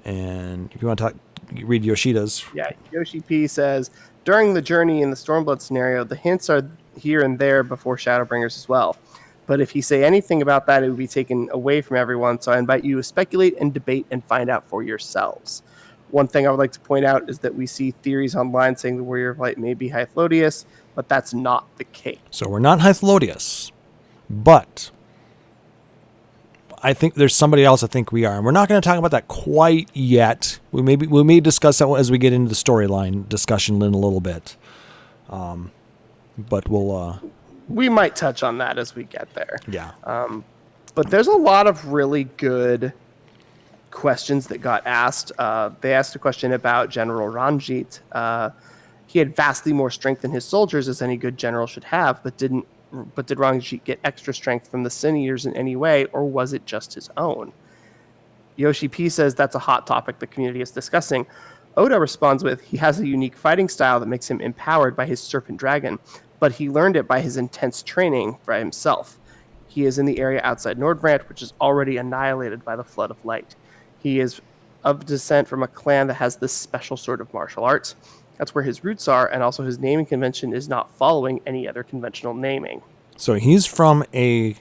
And if you want to read Yoshida's. Yeah, Yoshi P says, during the journey in the Stormblood scenario, the hints are here and there before Shadowbringers as well. But if you say anything about that, it would be taken away from everyone. So I invite you to speculate and debate and find out for yourselves. One thing I would like to point out is that we see theories online saying the Warrior of Light may be Hythlodius, but that's not the case. So we're not Hythlodius, but I think there's somebody else I think we are. And we're not going to talk about that quite yet. We may discuss that as we get into the storyline discussion in a little bit. But we might touch on that as we get there. Yeah. But there's a lot of really good questions that got asked. They asked a question about General Ranjit. He had vastly more strength than his soldiers, as any good general should have, but did Ranjit get extra strength from the Sin Eaters in any way, or was it just his own? Yoshi P says that's a hot topic the community is discussing. Oda responds with, he has a unique fighting style that makes him empowered by his serpent dragon, but he learned it by his intense training by himself. He is in the area outside Nordbrand, which is already annihilated by the Flood of Light. He is of descent from a clan that has this special sort of martial arts. That's where his roots are, and also his naming convention is not following any other conventional naming. So he's from a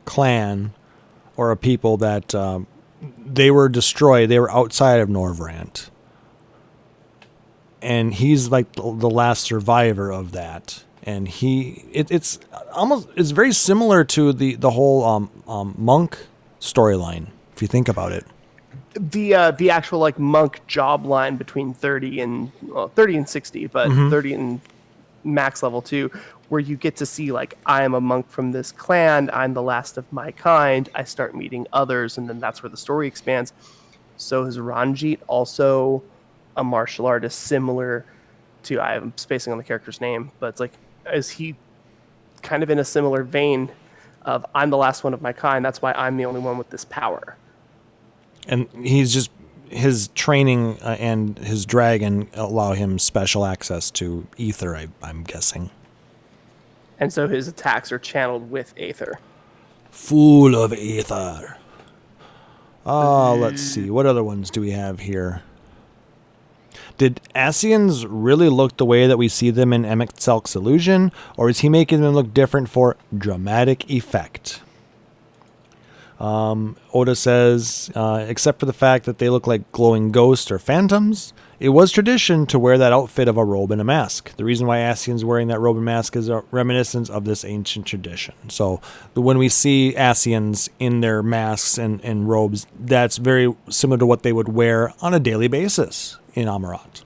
clan or a people that they were destroyed. They were outside of Norvrant. And he's like the last survivor of that. And it's very similar to the whole monk storyline, if you think about it. The actual like monk job line between 30 and 60, but 30 and max level 2, where you get to see like, I am a monk from this clan, I'm the last of my kind, I start meeting others, and then that's where the story expands. So is Ranjit also a martial artist similar to, I'm spacing on the character's name, but it's like, is he kind of in a similar vein of, I'm the last one of my kind, that's why I'm the only one with this power? And he's just, his training and his dragon allow him special access to ether, I'm guessing. And so his attacks are channeled with aether. Full of aether. Let's see. What other ones do we have here? Did Ascians really look the way that we see them in Amaurot's illusion, or is he making them look different for dramatic effect? Oda says, except for the fact that they look like glowing ghosts or phantoms, it was tradition to wear that outfit of a robe and a mask. The reason why Ascians wearing that robe and mask is a reminiscence of this ancient tradition. So when we see Ascians in their masks and robes, that's very similar to what they would wear on a daily basis in Amaurot.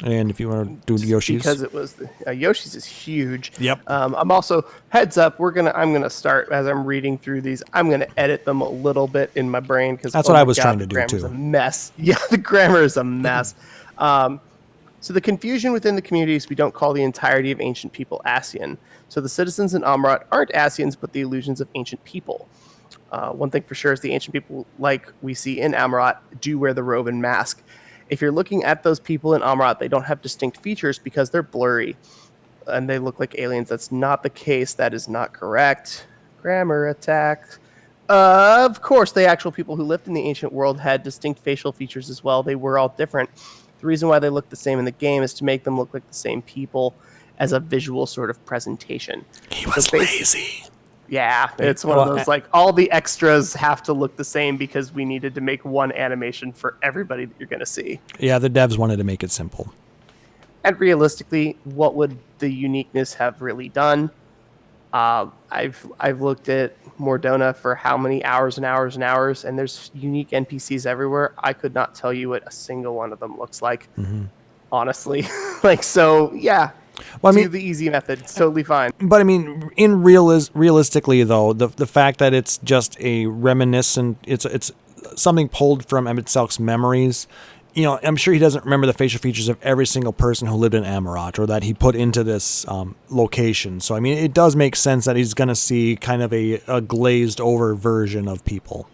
And if you want to do Yoshi's, because it was Yoshi's is huge. Yep. I'm also, heads up, I'm gonna start as I'm reading through these. I'm gonna edit them a little bit in my brain because that's what I was trying to do too. A mess. Yeah, the grammar is a mess. So the confusion within the communities, we don't call the entirety of ancient people Ascian. So the citizens in Amaurot aren't Ascians, but the illusions of ancient people. One thing for sure is the ancient people, like we see in Amaurot, do wear the robe and mask. If you're looking at those people in Amaurot, they don't have distinct features because they're blurry and they look like aliens. That's not the case. That is not correct. Grammar attack. Of course, the actual people who lived in the ancient world had distinct facial features as well. They were all different. The reason why they look the same in the game is to make them look like the same people as a visual sort of presentation. He was lazy. Yeah, it's one of those, like, all the extras have to look the same because we needed to make one animation for everybody that you're going to see. Yeah, the devs wanted to make it simple. And realistically, what would the uniqueness have really done? I've looked at Mordona for how many hours and hours and hours, and there's unique NPCs everywhere. I could not tell you what a single one of them looks like, honestly. Like, so yeah. Well, I mean, do the easy method. It's totally fine. But I mean, realistically though, the fact that it's just a reminiscent, it's something pulled from Emmett Selk's memories. You know, I'm sure he doesn't remember the facial features of every single person who lived in Amaurot or that he put into this location. So, I mean, it does make sense that he's going to see kind of a glazed over version of people.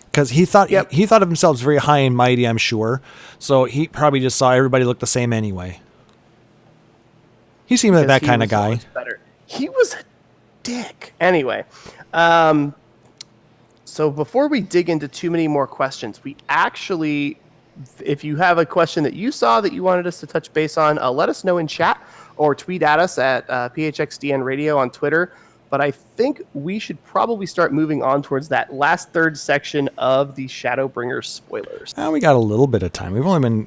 Because he thought he thought of himself as very high and mighty, I'm sure. So he probably just saw everybody look the same anyway. He seemed like that kind of guy. He was a dick. Anyway, so before we dig into too many more questions, we actually, if you have a question that you saw that you wanted us to touch base on, let us know in chat or tweet at us at PHXDN Radio on Twitter. But I think we should probably start moving on towards that last third section of the Shadowbringers spoilers. We got a little bit of time. We've only been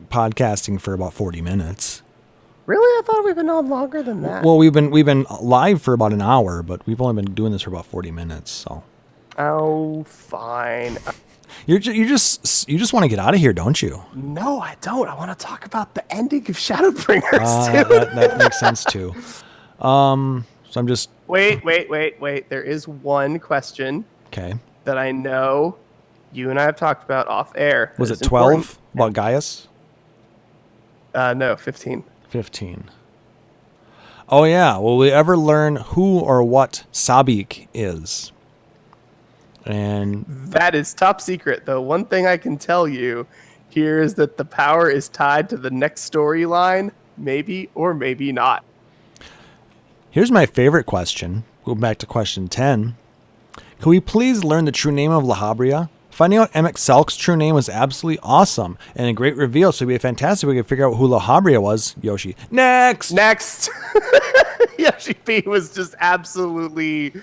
podcasting for about 40 minutes. Really? I thought we've been on longer than that. Well, we've been live for about an hour, but we've only been doing this for about 40 minutes. So. Oh, fine. You just want to get out of here, don't you? No, I don't. I want to talk about the ending of Shadowbringers too. That makes sense too. So I'm just wait. There is one question. Okay. That I know you and I have talked about off air. Was it 12 about Gaius? No, 15. 15. Oh yeah. Will we ever learn who or what Sabik is? And that is top secret, though. One thing I can tell you here is that the power is tied to the next storyline, maybe or maybe not. Here's my favorite question. Go back to question 10. Can we please learn the true name of La Habrea? Finding out Emmett Selk's true name was absolutely awesome and a great reveal, so it'd be fantastic if we could figure out who La Habrea was. Yoshi. Next! Yoshi P was just absolutely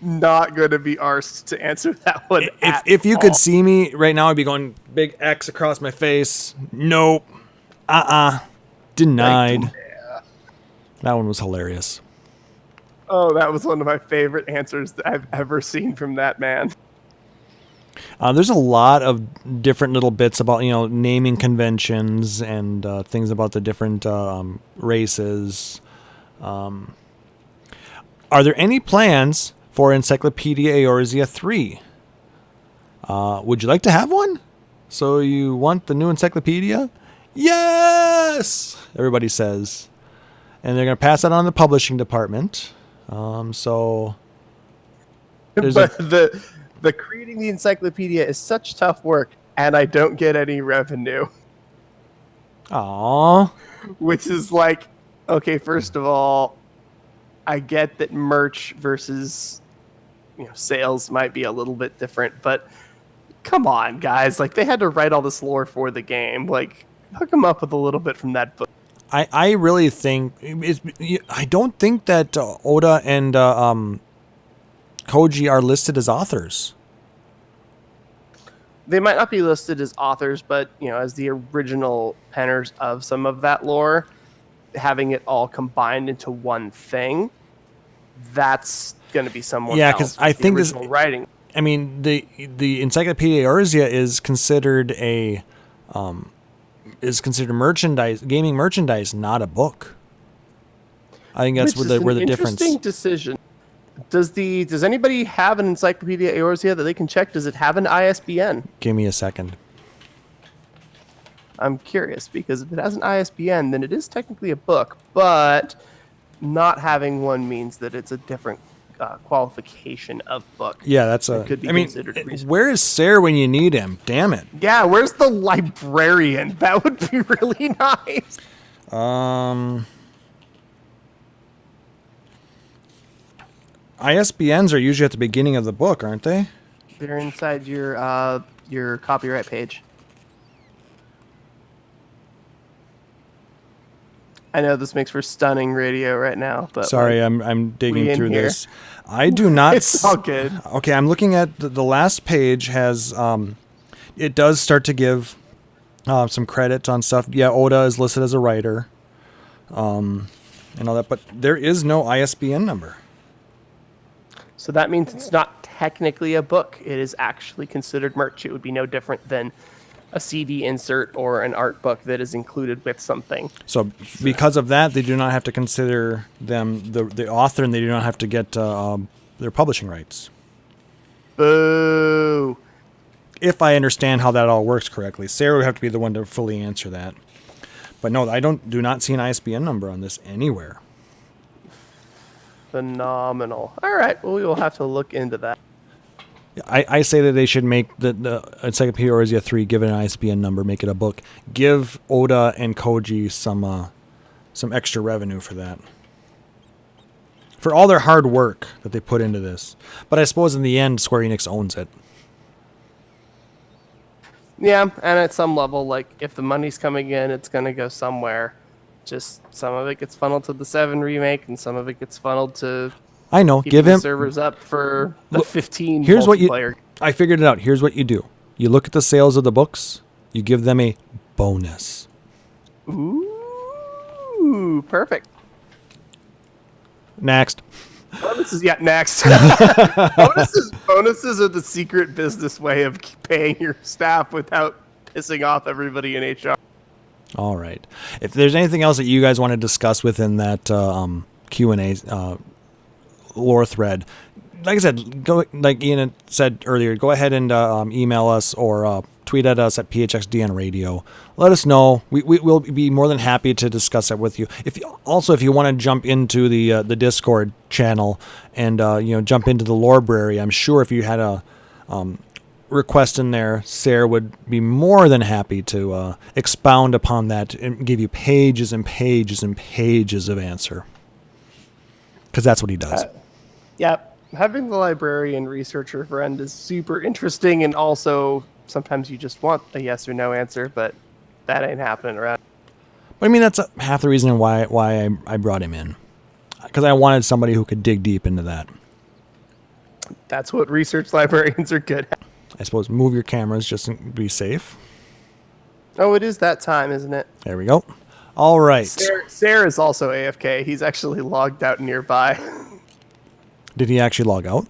not going to be arsed to answer that one. If you could see me right now, I'd be going big X across my face. Nope. Denied. Yeah. That one was hilarious. Oh, that was one of my favorite answers that I've ever seen from that man. There's a lot of different little bits about, naming conventions and things about the different races. Are there any plans for Encyclopedia Eorzea 3? Would you like to have one? So you want the new encyclopedia? Yes! Everybody says. And they're going to pass that on to the publishing department. So... But the creating the encyclopedia is such tough work, and I don't get any revenue. Aww. Which is like, okay, first of all, I get that merch versus sales might be a little bit different, but come on, guys. Like, they had to write all this lore for the game. Like, hook them up with a little bit from that book. I really think... I don't think that Oda and Koji are listed as authors. They might not be listed as authors, but as the original penners of some of that lore, having it all combined into one thing, that's going to be someone else. Yeah, because I think this writing. I mean, the Encyclopedia Eorzea is considered merchandise, gaming merchandise, not a book. I think that's where the difference. Interesting decision. Does anybody have an Encyclopedia Eorzea that they can check? Does it have an ISBN? Give me a second. I'm curious, because if it has an ISBN, then it is technically a book, but not having one means that it's a different qualification of book. Yeah, that's could be considered reasonable. Where is Sarah when you need him? Damn it. Yeah, where's the librarian? That would be really nice. ISBNs are usually at the beginning of the book, aren't they? They're inside your copyright page. I know this makes for stunning radio right now, but sorry, I'm digging through this. I do not. It's all good. Okay, I'm looking at the last page. Has it does start to give some credit on stuff. Yeah, Oda is listed as a writer. and all that, but there is no ISBN number. So that means it's not technically a book. It is actually considered merch. It would be no different than a CD insert or an art book that is included with something. So because of that, they do not have to consider them the author, and they do not have to get their publishing rights. Boo. If I understand how that all works correctly. Sarah would have to be the one to fully answer that. But no, I do not see an ISBN number on this anywhere. Phenomenal. All right, well, we will have to look into that. I say that they should make the Encyclopedia Eorzea 3, give it an ISBN number, make it a book. Give Oda and Koji some extra revenue for that. For all their hard work that they put into this. But I suppose in the end, Square Enix owns it. Yeah, and at some level, like, if the money's coming in, it's going to go somewhere. Just some of it gets funneled to the 7 remake, and some of it gets funneled to... I know. Keeping Give him the servers up for the 15 Here's what multiplayer. I figured it out. Here's what you do. You look at the sales of the books. You give them a bonus. Ooh, perfect. Next. Bonuses, yeah, next. Bonuses are the secret business way of paying your staff without pissing off everybody in HR. All right. If there's anything else that you guys want to discuss within that Q&A lore thread, like I said, like Ian said earlier, go ahead and email us or tweet at us at PHXDN Radio. Let us know. We will be more than happy to discuss it with you. If you want to jump into the Discord channel and jump into the Lorebrary, I'm sure if you had a request in there, Sarah would be more than happy to expound upon that and give you pages and pages and pages of answer. Because that's what he does. Yep. Having the librarian researcher friend is super interesting, and also sometimes you just want a yes or no answer, but that ain't happening around. But I mean, that's half the reason why I brought him in. Because I wanted somebody who could dig deep into that. That's what research librarians are good at. I suppose move your cameras just to be safe. Oh, it is that time, isn't it? There we go. All right. Sarah's also AFK. He's actually logged out nearby. Did he actually log out?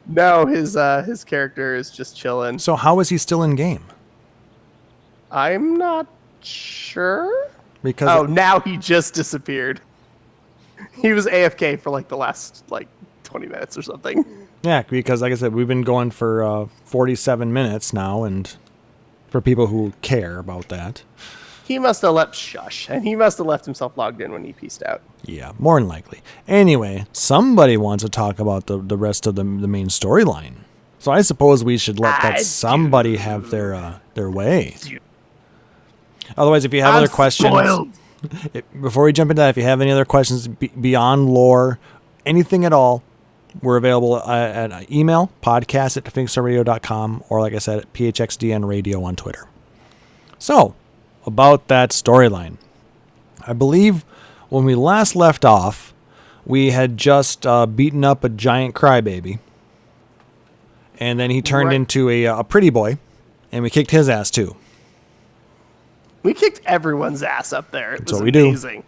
No, his character is just chilling. So how is he still in game? I'm not sure. Because now he just disappeared. He was AFK for like the last 20 minutes or something. Yeah, because like I said, we've been going for 47 minutes now, and for people who care about that. He must have left himself logged in when he pieced out. Yeah, more than likely. Anyway, somebody wants to talk about the rest of the main storyline. So I suppose we should let that somebody have their way. Otherwise, if you have other questions, before we jump into that, if you have any other questions beyond lore, anything at all, we're available at email, podcast at FFXIV.com, or like I said, at PHXDN Radio on Twitter. So, about that storyline. I believe when we last left off, we had just beaten up a giant crybaby. And then he turned into a pretty boy, and we kicked his ass too. We kicked everyone's ass up there. It was do. amazing.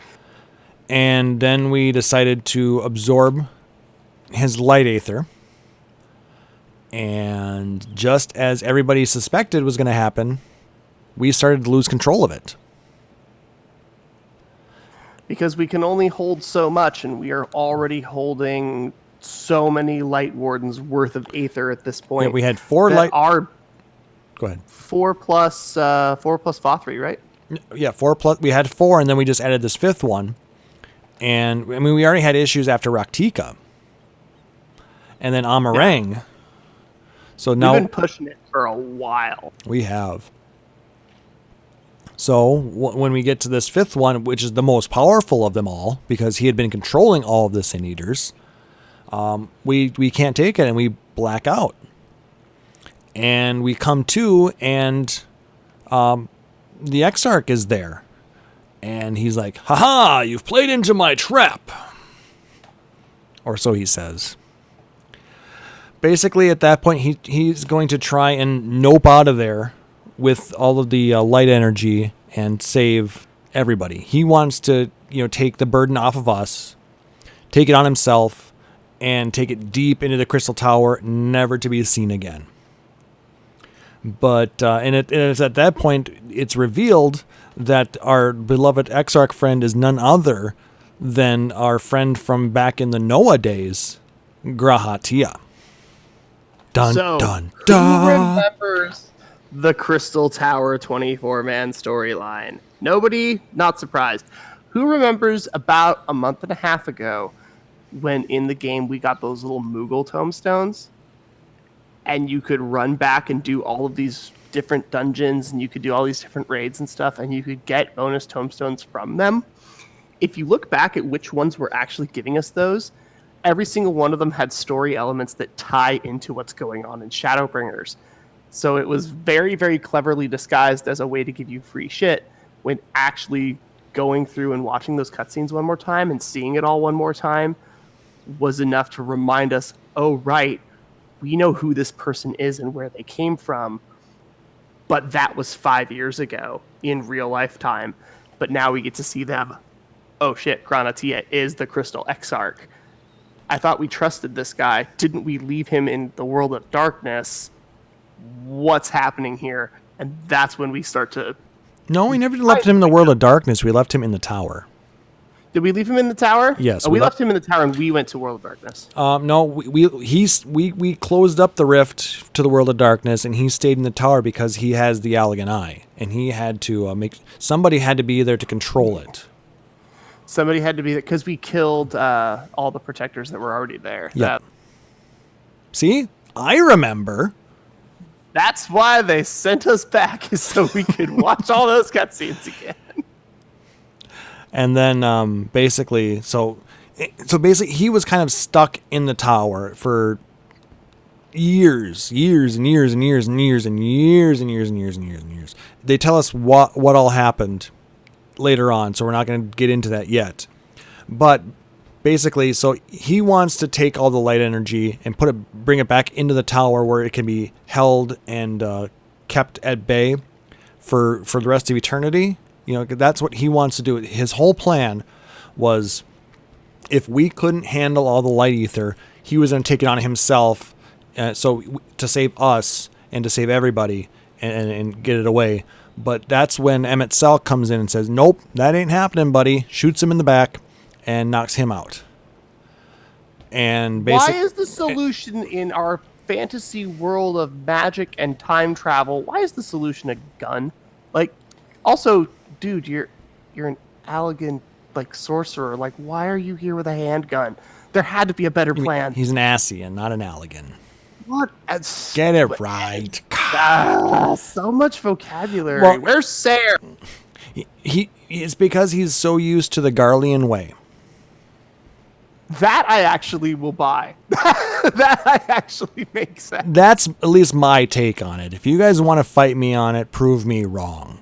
And then we decided to absorb his light aether. And just as everybody suspected was going to happen, we started to lose control of it. Because we can only hold so much, and we are already holding so many Light Wardens worth of aether at this point. Yeah, we had 4 light... Go ahead. 4 plus Fothri, right? Yeah, 4 plus... We had 4, and then we just added this 5th one. And, I mean, we already had issues after Raktika. And then Amarang. Yeah. So now... We've been pushing it for a while. We have. So when we get to this 5th one, which is the most powerful of them all, because he had been controlling all of the Sin Eaters, we can't take it, and we black out. And we come to, and the Exarch is there. And he's like, "Ha-ha, you've played into my trap." Or so he says. Basically, at that point, he's going to try and nope out of there with all of the light energy and save everybody. He wants to, take the burden off of us, take it on himself, and take it deep into the Crystal Tower, never to be seen again. But and it's at that point it's revealed that our beloved Exarch friend is none other than our friend from back in the Noah days, Grahatia. Dun, So, dun, who dun. remembers the Crystal Tower 24-man storyline? Nobody? Not surprised. Who remembers about a month and a half ago when in the game we got those little Moogle tombstones? And you could run back and do all of these different dungeons, and you could do all these different raids and stuff, and you could get bonus tombstones from them. If you look back at which ones were actually giving us those, every single one of them had story elements that tie into what's going on in Shadowbringers. So it was very, very cleverly disguised as a way to give you free shit, when actually going through and watching those cutscenes one more time and seeing it all one more time was enough to remind us, oh, right, we know who this person is and where they came from, but that was 5 years ago in real life time. But now we get to see them. Oh shit, Granatia is the Crystal Exarch. I thought we trusted this guy. Didn't we leave him in the world of darkness? What's happening here? And that's when we start to... No, we never left him in the world of darkness. We left him in the tower. Did we leave him in the tower? Yes. Oh, we left him in the tower and we went to World of Darkness. No, we closed up the rift to the world of darkness, and he stayed in the tower because he has the Allegan Eye, and he had to somebody had to be there to control it. Somebody had to be there because we killed all the protectors that were already there. Yeah. See, I remember. That's why they sent us back, is so we could watch all those cutscenes again. And then basically he was kind of stuck in the tower for years. They tell us what all happened later on, so we're not going to get into that yet. But basically, so he wants to take all the light energy and bring it back into the tower where it can be held and kept at bay for the rest of eternity. That's what he wants to do. His whole plan was, if we couldn't handle all the light ether, he was going to take it on himself, to save us and to save everybody and get it away. But that's when Emmett Selk comes in and says, nope, that ain't happening, buddy. Shoots him in the back and knocks him out. And why is the solution in our fantasy world of magic and time travel, why is the solution a gun? Like, also, dude, you're an Allegan sorcerer. Like, why are you here with a handgun? There had to be a better plan. He's an Ascian, not an Allegan. What? Get it right. So much vocabulary. Well, where's Sarah? It's because he's so used to the Garlean way. That I actually will buy. That I actually make sense. That's at least my take on it. If you guys want to fight me on it, prove me wrong.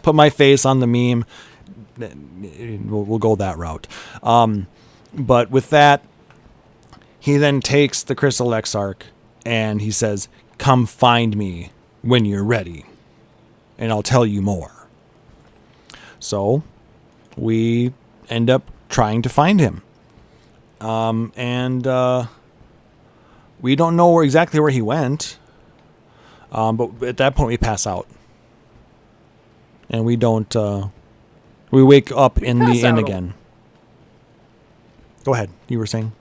Put my face on the meme. We'll go that route. But with that, he then takes the Crystal Exarch and he says, come find me when you're ready, and I'll tell you more. So we end up trying to find him. And we don't know exactly where he went. But at that point we pass out. And we don't, we wake up in the inn again. Go ahead. You were saying?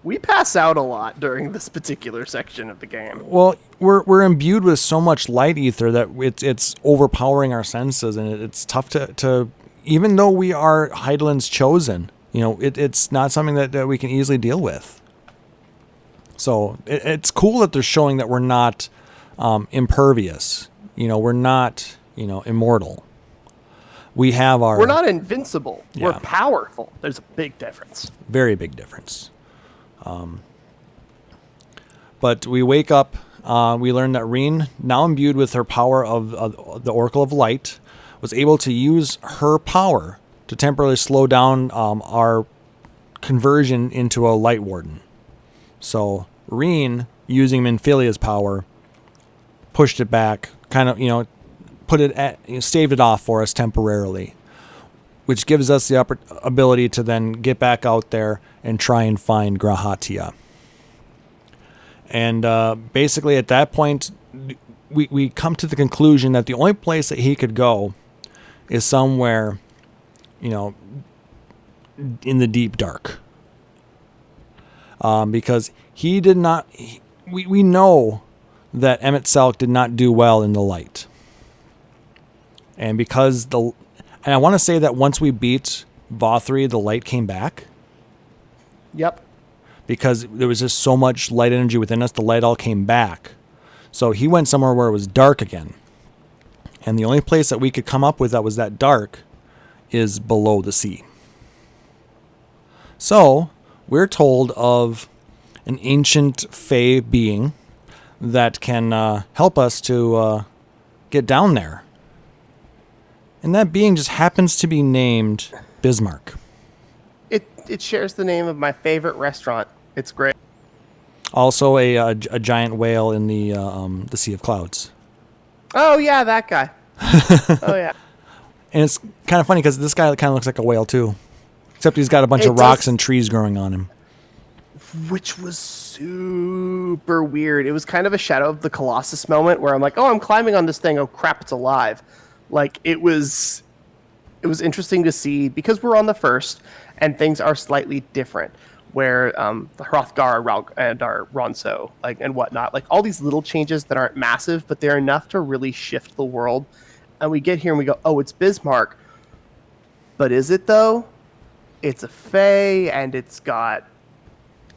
We pass out a lot during this particular section of the game. Well, we're imbued with so much light ether that it's overpowering our senses, and it's tough to even though we are Heidelin's chosen, it's not something that we can easily deal with. So it's cool that they're showing that we're not impervious. We're not, immortal. We're not invincible. Yeah. We're powerful. There's a big difference. Very big difference. But we wake up. We learn that Reen, now imbued with her power of the Oracle of Light, was able to use her power to temporarily slow down our conversion into a Light Warden. So Reen, using Minfilia's power, pushed it back, kind of, staved it off for us temporarily, which gives us the ability to then get back out there and try and find Grahatia. And basically at that point, we come to the conclusion that the only place that he could go is somewhere, in the deep dark. Because he did not... We know that Emmett Selk did not do well in the light. And because and I want to say that once we beat Vothri, the light came back. Yep. Because there was just so much light energy within us, the light all came back. So he went somewhere where it was dark again. And the only place that we could come up with that was that dark is below the sea. So we're told of an ancient fae being that can help us to get down there. And that being just happens to be named Bismarck. It shares the name of my favorite restaurant. It's great. Also a giant whale in the Sea of Clouds. Oh, yeah, that guy. Oh, yeah. And it's kind of funny because this guy kind of looks like a whale, too. Except he's got a bunch of rocks and trees growing on him. Which was super weird. It was kind of a Shadow of the Colossus moment where I'm like, oh, I'm climbing on this thing. Oh, crap, it's alive. Like, it was interesting to see because we're on the first and things are slightly different. Where the Hrothgar and our Ronso, and whatnot, all these little changes that aren't massive, but they're enough to really shift the world. And we get here and we go, oh, it's Bismarck. But is it though? It's a fae and it's got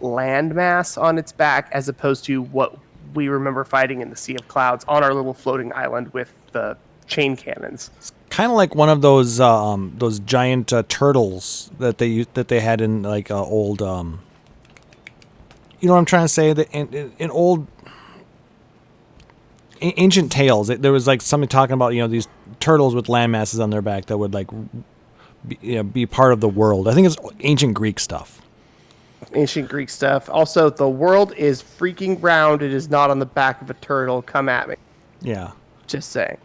landmass on its back as opposed to what we remember fighting in the Sea of Clouds on our little floating island with the chain cannons. It's kind of like one of those giant turtles that they had in old you know what I'm trying to say, that in old ancient tales there was somebody talking about these turtles with land masses on their back that would be part of the world. I think it's ancient Greek stuff. Ancient Greek stuff. Also, the world is freaking round. It is not on the back of a turtle. Come at me. Yeah. Just saying.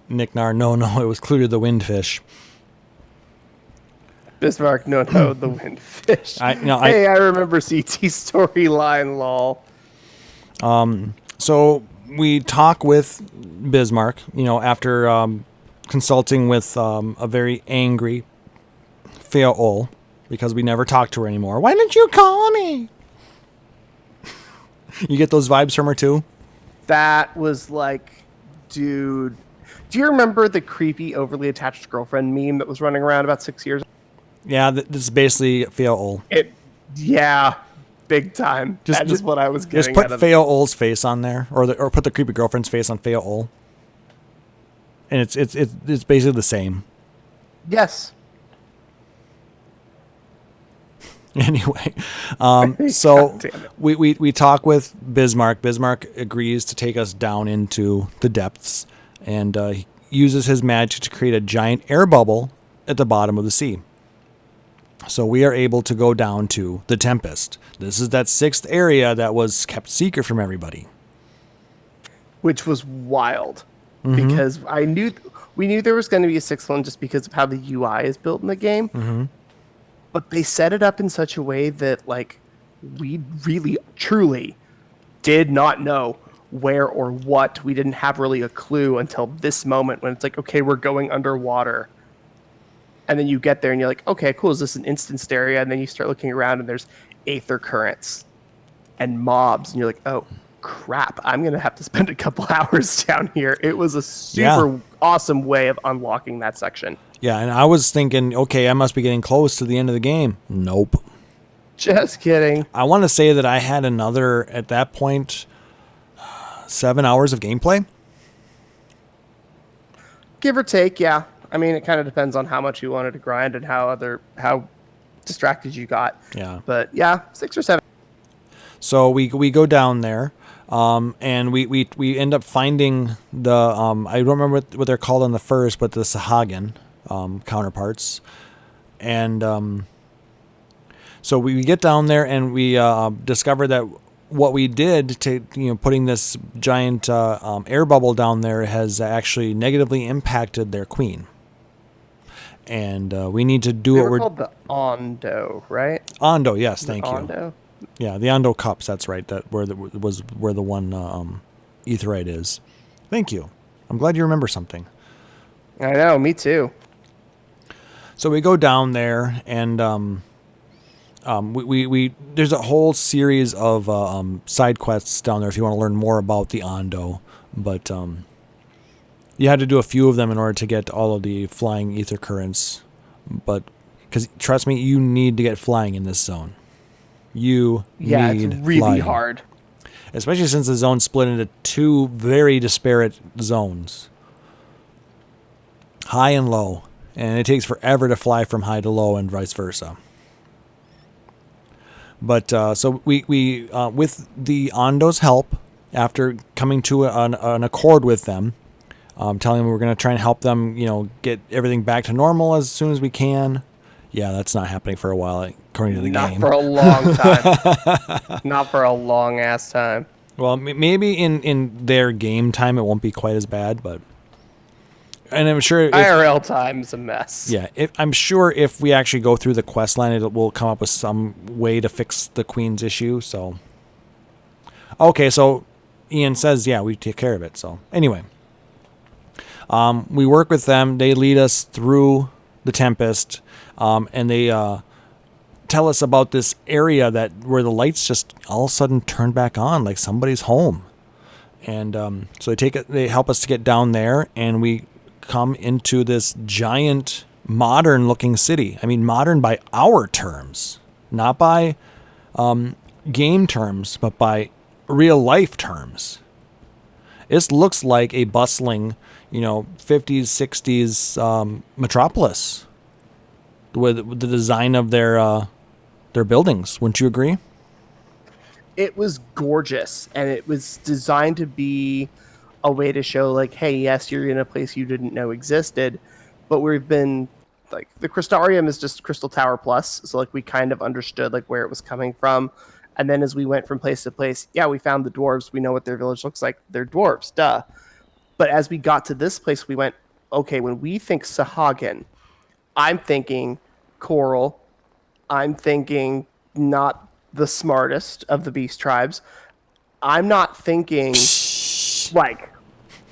Nick Nar, no, it was clearly the windfish. Bismarck, no, the windfish. I remember CT storyline, lol. So we talk with Bismarck, after consulting with a very angry Feol, because we never talked to her anymore. Why didn't you call me? You get those vibes from her too? That was dude, do you remember the creepy, overly attached girlfriend meme that was running around about 6 years ago? Yeah, this is basically Feol. Yeah, big time. That is what I was getting. Just put Feol's face on there, or put the creepy girlfriend's face on Feol, and it's basically the same. Yes. Anyway, so we talk with Bismarck. Bismarck agrees to take us down into the depths, and he uses his magic to create a giant air bubble at the bottom of the sea. So we are able to go down to the Tempest. This is that sixth area that was kept secret from everybody. Which was wild, because we knew there was going to be a sixth one just because of how the UI is built in the game. Mm-hmm. But they set it up in such a way that we really, truly did not know where or what. We didn't have really a clue until this moment when it's okay, we're going underwater. And then you get there and you're like, okay, cool. Is this an instanced area? And then you start looking around and there's aether currents and mobs. And you're like, oh, crap. I'm going to have to spend a couple hours down here. It was a super awesome way of unlocking that section. Yeah, and I was thinking, okay, I must be getting close to the end of the game. Nope. Just kidding. I want to say that I had another, at that point, 7 hours of gameplay. Give or take, yeah. I mean, it kind of depends on how much you wanted to grind and how distracted you got. Yeah. But yeah, 6 or 7. So we go down there, and we end up finding the I don't remember what they're called on the first, but the Sahagin counterparts, and so we get down there and we discover that what we did to, putting this giant air bubble down there has actually negatively impacted their queen. And we need to do They what were we're called the Ondo, right? Ondo. Yes, thank you. Ondo. Yeah, the Ondo cups. That's right. That where the one etherite is. Thank you. I'm glad you remember something. I know. Me too. So we go down there, and we there's a whole series of side quests down there if you want to learn more about the Ondo, but you had to do a few of them in order to get all of the flying ether currents. But because trust me, you need to get flying in this zone. You need it's really flying. hard. Especially since the zone's split into two very disparate zones. High and low. And it takes forever to fly from high to low and vice versa. But so we with the Ondo's help, after coming to an accord with them, telling them we're going to try and help them, get everything back to normal as soon as we can. Yeah, that's not happening for a while, according to the game. Not for a long time. Not for a long ass time. Well, maybe in their game time it won't be quite as bad, but and I'm sure IRL time is a mess. Yeah, I'm sure if we actually go through the quest line, it will come up with some way to fix the Queen's issue. So, okay, so Ian says, yeah, we take care of it. So anyway, we work with them. They lead us through the Tempest, and they tell us about this area where the lights just all of a sudden turn back on, like somebody's home. And so they help us to get down there, and we come into this giant modern looking city. I mean, modern by our terms, not by game terms, but by real life terms. This looks like a bustling, 50s, 60s metropolis with the design of their buildings. Wouldn't you agree? It was gorgeous, and it was designed to be a way to show, like, hey, yes, you're in a place you didn't know existed, but we've been, like, the Crystarium is just Crystal Tower Plus, so, like, we kind of understood, like, where it was coming from, and then as we went from place to place, yeah, we found the dwarves, we know what their village looks like, they're dwarves, duh. But as we got to this place, we went, okay, when we think Sahagin, I'm thinking Coral, I'm thinking not the smartest of the beast tribes, I'm not thinking, like,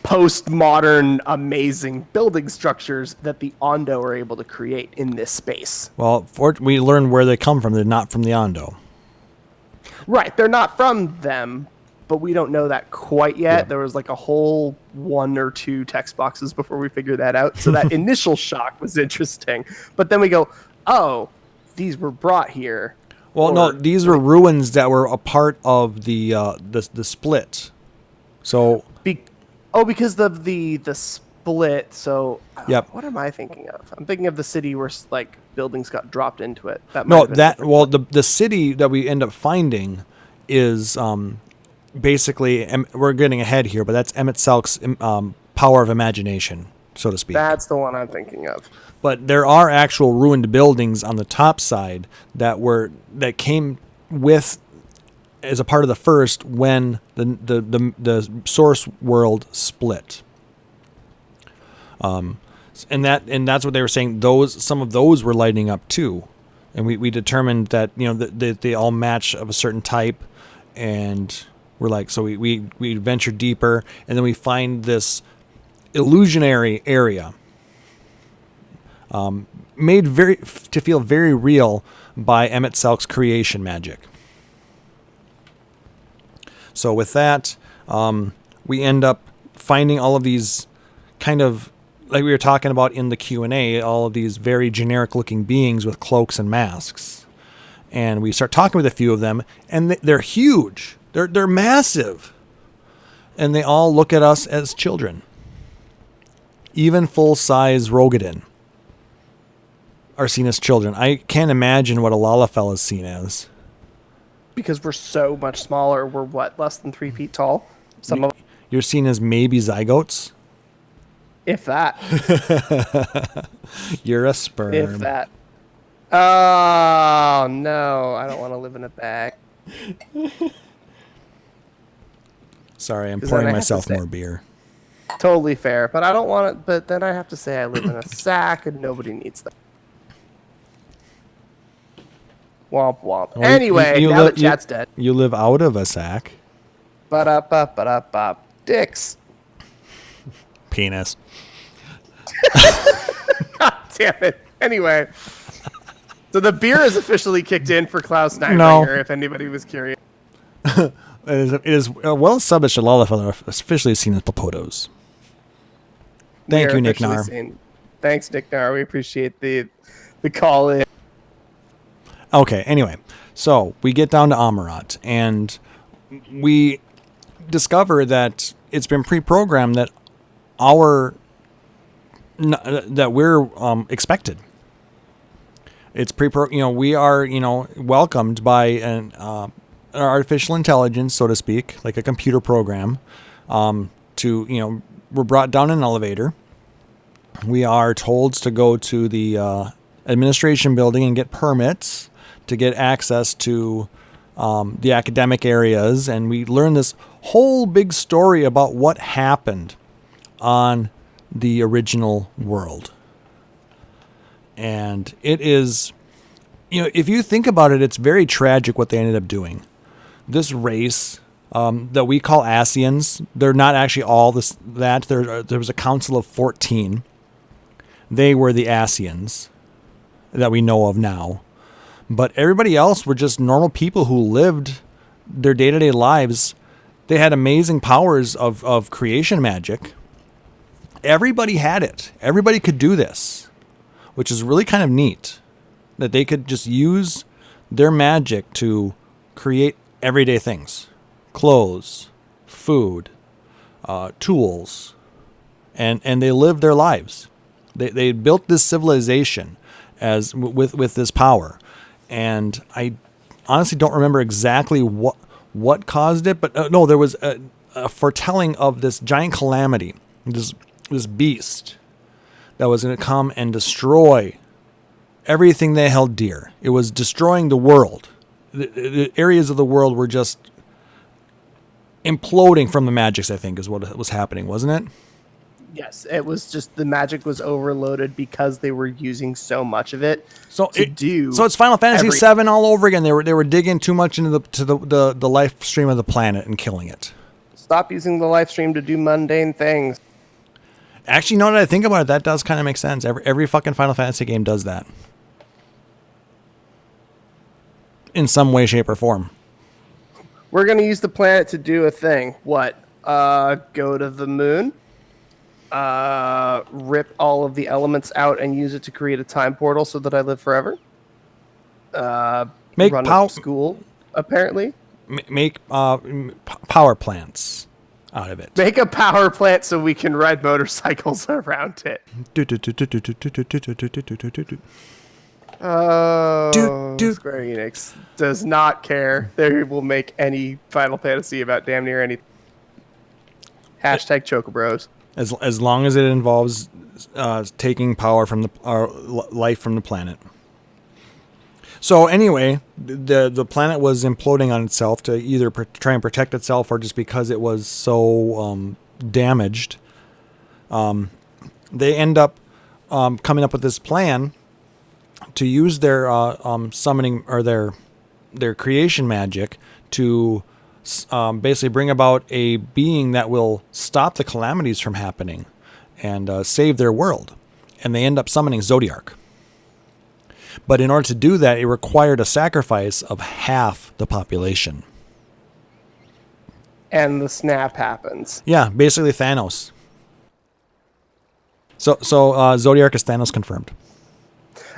postmodern, amazing building structures that the Ondo are able to create in this space. Well, we learned where they come from. They're not from the Ondo. Right, they're not from them, but we don't know that quite yet. Yeah. There was like a whole 1 or 2 text boxes before we figured that out. So that initial shock was interesting. But then we go, oh, these were brought here. Well, no, these were ruins that were a part of the split. So because of the split. So yep. What am I thinking of? I'm thinking of the city where, like, buildings got dropped into it. The city that we end up finding is basically, we're getting ahead here, but that's Emmett Selk's power of imagination, so to speak. That's the one I'm thinking of. But there are actual ruined buildings on the top side that came with as a part of the first when the source world split. And that's what they were saying. Some of those were lighting up too, and we determined that they all match of a certain type, and we're like, so we venture deeper, and then we find this illusionary area, made to feel very real by Emmett Selk's creation magic. So with that, we end up finding all of these kind of, like we were talking about in the Q&A, all of these very generic-looking beings with cloaks and masks. And we start talking with a few of them, and they're huge. They're massive. And they all look at us as children. Even full-size Rogadin are seen as children. I can't imagine what a Lalafell is seen as. Because we're so much smaller. We're, less than 3 feet tall? You're seen as maybe zygotes? If that. You're a sperm. If that. Oh, no. I don't want to live in a bag. Sorry, I'm 'Cause then pouring I have to myself say- more beer. Totally fair, but I don't want it. But then I have to say I live in a sack, and nobody needs that. Womp womp. Well, Anyway, now that chat's dead. You live out of a sack. Ba-da-ba-ba-da-ba. Dicks. Penis. God damn it. Anyway, so the beer is officially kicked in for Klauss Nightbringer, No. if anybody was curious. It is well established that Lollifellow are officially seen as Popotos. Thank We are you, Nick officially Nar. seen- Thanks, Nick Nar. We appreciate the call in. Okay, anyway, so we get down to Amaurot, and we discover that it's been pre-programmed that we're expected. It's we are welcomed by an artificial intelligence, so to speak, like a computer program. We're brought down in an elevator. We are told to go to the administration building and get permits to get access to the academic areas, and we learn this whole big story about what happened on the original world. And it is, if you think about it, it's very tragic what they ended up doing. This race that we call Asians, they're not actually all that. There was a council of 14. They were the Asians that we know of now. But everybody else were just normal people who lived their day-to-day lives. They had amazing powers of creation magic. Everybody had it. Everybody could do this, which is really kind of neat, that they could just use their magic to create everyday things. Clothes, food, tools, and they lived their lives. They built this civilization with this power. And I honestly don't remember exactly what caused it, but no, there was a foretelling of this giant calamity, this beast that was going to come and destroy everything they held dear. It was destroying the world. The areas of the world were just imploding from the magics, I think, is what was happening, wasn't it? Yes, it was just the magic was overloaded because they were using so much of it. So it's Final Fantasy VII all over again. They were digging too much into the life stream of the planet and killing it. Stop using the live stream to do mundane things. Actually, now that I think about it, that does kind of make sense. Every fucking Final Fantasy game does that. In some way, shape, or form. We're going to use the planet to do a thing. What? Go to the moon? Rip all of the elements out and use it to create a time portal so that I live forever? Make run a school, apparently? Make power plants out of it. Make a power plant so we can ride motorcycles around it. Square Enix does not care. They will make any Final Fantasy about damn near anything. Hashtag Chocobros. As long as it involves taking power from life from the planet. So anyway, the planet was imploding on itself to either try and protect itself or just because it was so damaged. They end up coming up with this plan to use their summoning or their creation magic to basically bring about a being that will stop the calamities from happening and save their world. And they end up summoning Zodiark. But in order to do that, it required a sacrifice of half the population. And the snap happens. Yeah, basically Thanos. So Zodiark is Thanos confirmed.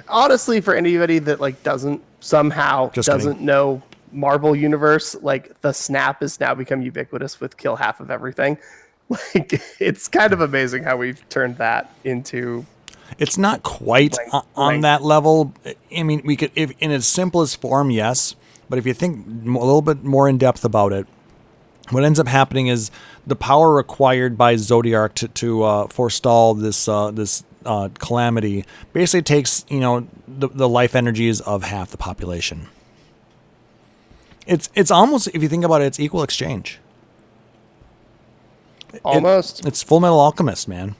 Honestly, for anybody that doesn't know Marvel Universe, the snap has now become ubiquitous with kill half of everything. It's kind of amazing how we've turned that into. It's not quite on that level. I mean, we could, if in its simplest form, yes. But if you think a little bit more in depth about it, what ends up happening is the power required by Zodiark to forestall this calamity basically takes the life energies of half the population. It's almost, if you think about it, it's equal exchange. Almost. It's Full Metal Alchemist, man.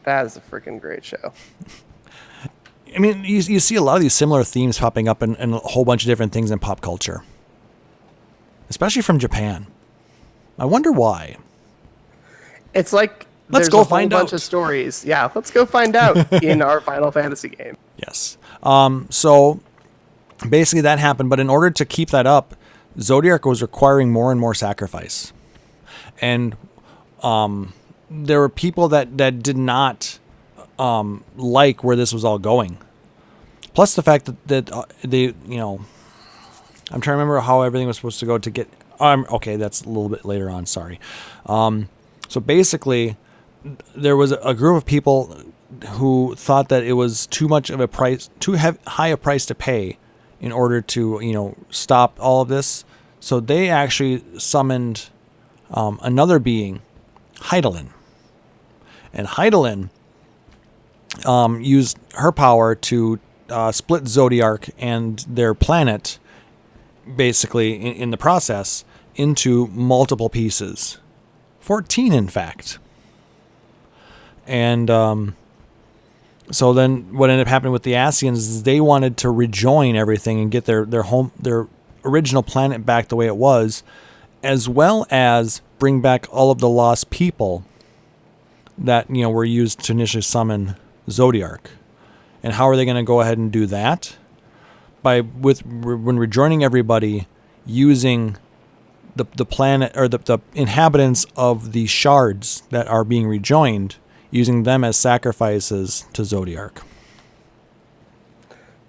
That is a freaking great show. I mean, you see a lot of these similar themes popping up in a whole bunch of different things in pop culture, especially from Japan. I wonder why. It's like Let's there's go a whole find bunch out. of stories. Yeah, let's go find out in our Final Fantasy game. Yes. So basically that happened, but in order to keep that up, Zodiac was requiring more and more sacrifice. And there were people that did not like where this was all going. Plus the fact that they, I'm trying to remember how everything was supposed to go to get... okay, that's a little bit later on, sorry. So basically, there was a group of people who thought that it was too much of a price, high a price to pay in order to, stop all of this. So they actually summoned another being, Heidelin. And Heidelin used her power to split Zodiark and their planet, basically, in the process, into multiple pieces. 14, in fact. And so then what ended up happening with the Ascians is they wanted to rejoin everything and get their original planet back the way it was, as well as bring back all of the lost people that were used to initially summon Zodiark. And how are they going to go ahead and do that? When rejoining everybody, using the planet or the inhabitants of the shards that are being rejoined, using them as sacrifices to Zodiark.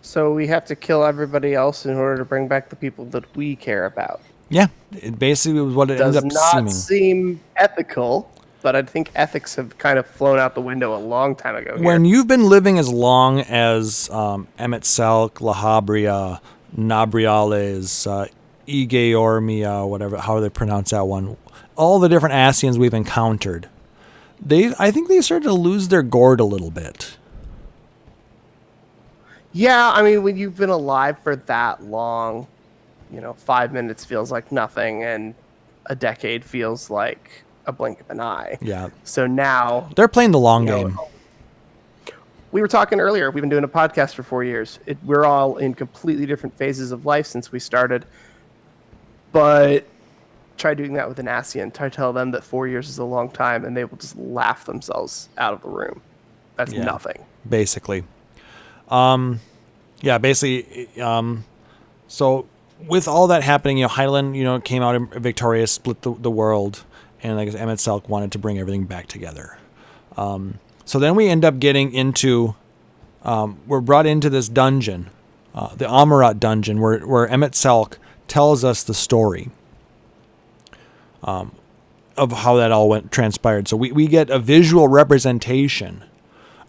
So we have to kill everybody else in order to bring back the people that we care about. Yeah, it basically was what it ended up Does seeming. not seem ethical, but I think ethics have kind of flown out the window a long time ago. When you've been living as long as Emmett Selk, La Habria, Nabriales, Igeormia, whatever, how they pronounce that one, all the different Ascians we've encountered, I think they started to lose their gourd a little bit. Yeah, I mean, when you've been alive for that long, 5 minutes feels like nothing, and a decade feels like a blink of an eye. Yeah. So now... They're playing the long game. We were talking earlier, we've been doing a podcast for 4 years. We're all in completely different phases of life since we started. But try doing that with an Ascian. Try to tell them that 4 years is a long time, and they will just laugh themselves out of the room. That's nothing. Basically. Basically. So with all that happening, Hyland, came out victorious, split the world, and like Emmett Selk wanted to bring everything back together. So then we end up getting into, we're brought into this dungeon, the Amaurot dungeon, where Emmett Selk tells us the story of how that all transpired. So we get a visual representation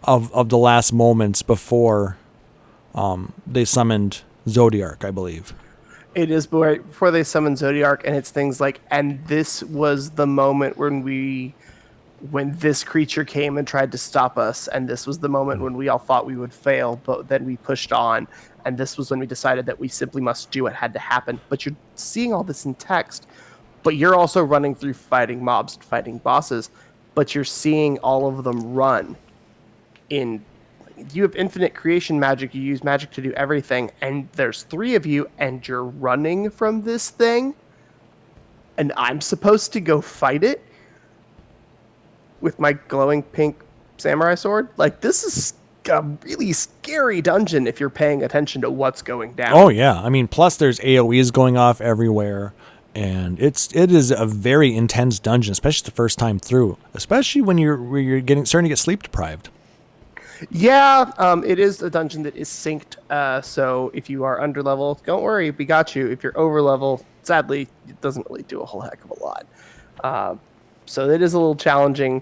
of the last moments before they summoned Zodiark, I believe. It is before they summoned Zodiark, and it's things like, and this was the moment when this creature came and tried to stop us, and this was the moment when we all thought we would fail, but then we pushed on, and this was when we decided that we simply must do what had to happen. But you're seeing all this in text, but you're also running through fighting mobs and fighting bosses, but you're seeing all of them run in... You have infinite creation magic, you use magic to do everything, and there's 3 of you, and you're running from this thing, and I'm supposed to go fight it with my glowing pink samurai sword? Like, this is a really scary dungeon if you're paying attention to what's going down. Oh, yeah. I mean, plus there's AoEs going off everywhere, and it is a very intense dungeon, especially the first time through, especially when you're starting to get sleep deprived. Yeah, it is a dungeon that is synced, so if you are under level, don't worry, we got you. If you're over level, sadly, it doesn't really do a whole heck of a lot. So it is a little challenging,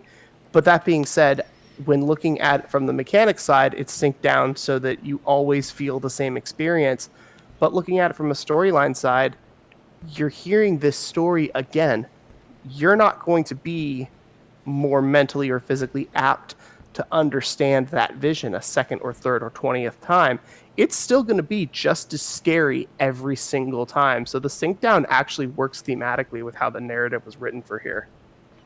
but that being said, when looking at it from the mechanics side, it's synced down so that you always feel the same experience. But looking at it from a storyline side, you're hearing this story again. You're not going to be more mentally or physically apt to understand that vision a second or third or 20th time. It's still going to be just as scary every single time. So the sync down actually works thematically with how the narrative was written for here.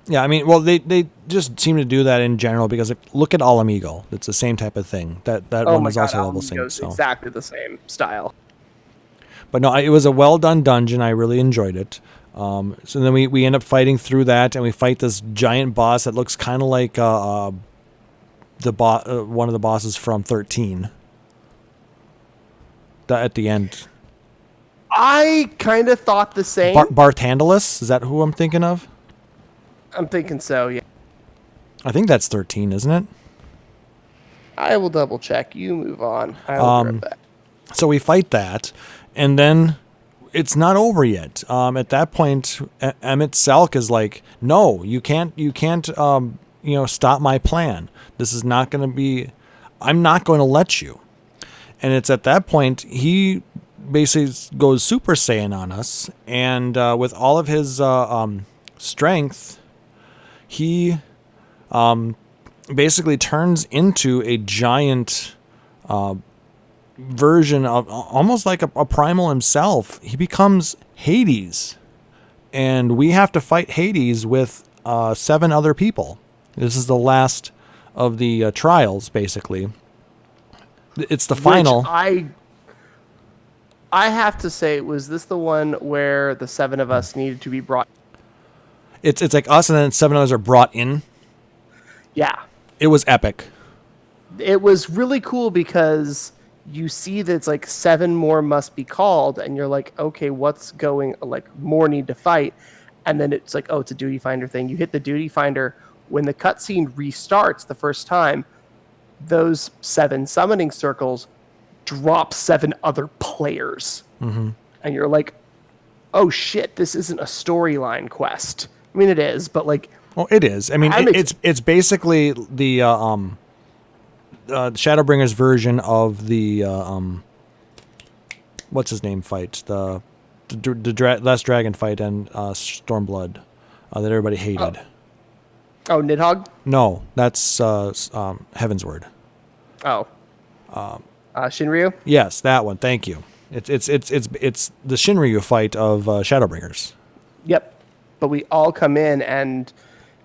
Yeah, I mean, well, they just seem to do that in general because look at Alamigo. It's the same type of thing. That Oh one my was god, also level synced. Alamigo's So. exactly the same style. But no, it was a well done dungeon. I really enjoyed it. So then we end up fighting through that, and we fight this giant boss that looks kind of like one of the bosses from 13. At the end. I kind of thought the same. Barthandalus? Is that who I'm thinking of? I'm thinking so, yeah. I think that's 13, isn't it? I will double check. You move on. I'll be right back. So we fight that, and then it's not over yet. At that point, Emmett Selk is like, "No, you can't, stop my plan. This is not going to be. I'm not going to let you." And it's at that point he basically goes Super Saiyan on us, and with all of his strength, he basically turns into a giant version of almost like a primal himself. He becomes Hades, and we have to fight Hades with 7 other people. This is the last of the trials, basically. It's the final. Which I have to say, was this the one where the 7 of us needed to be brought? It's like us, and then 7 others are brought in. Yeah. It was epic. It was really cool because you see that it's like 7 more must be called, and you're like, okay, what's going, like, more need to fight. And then it's like, oh, it's a duty finder thing. You hit the duty finder. When the cutscene restarts the first time, those 7 summoning circles drop 7 other players. Mm-hmm. And you're like, oh shit, this isn't a storyline quest. I mean, it is, but like... Well, it is. I mean, it's basically the Shadowbringers version of the what's his name fight, the last dragon fight and Stormblood that everybody hated. Oh, Nidhogg? No, that's Heavensward. Oh. Shinryu? Yes, that one. Thank you. It's the Shinryu fight of Shadowbringers. Yep. But we all come in, and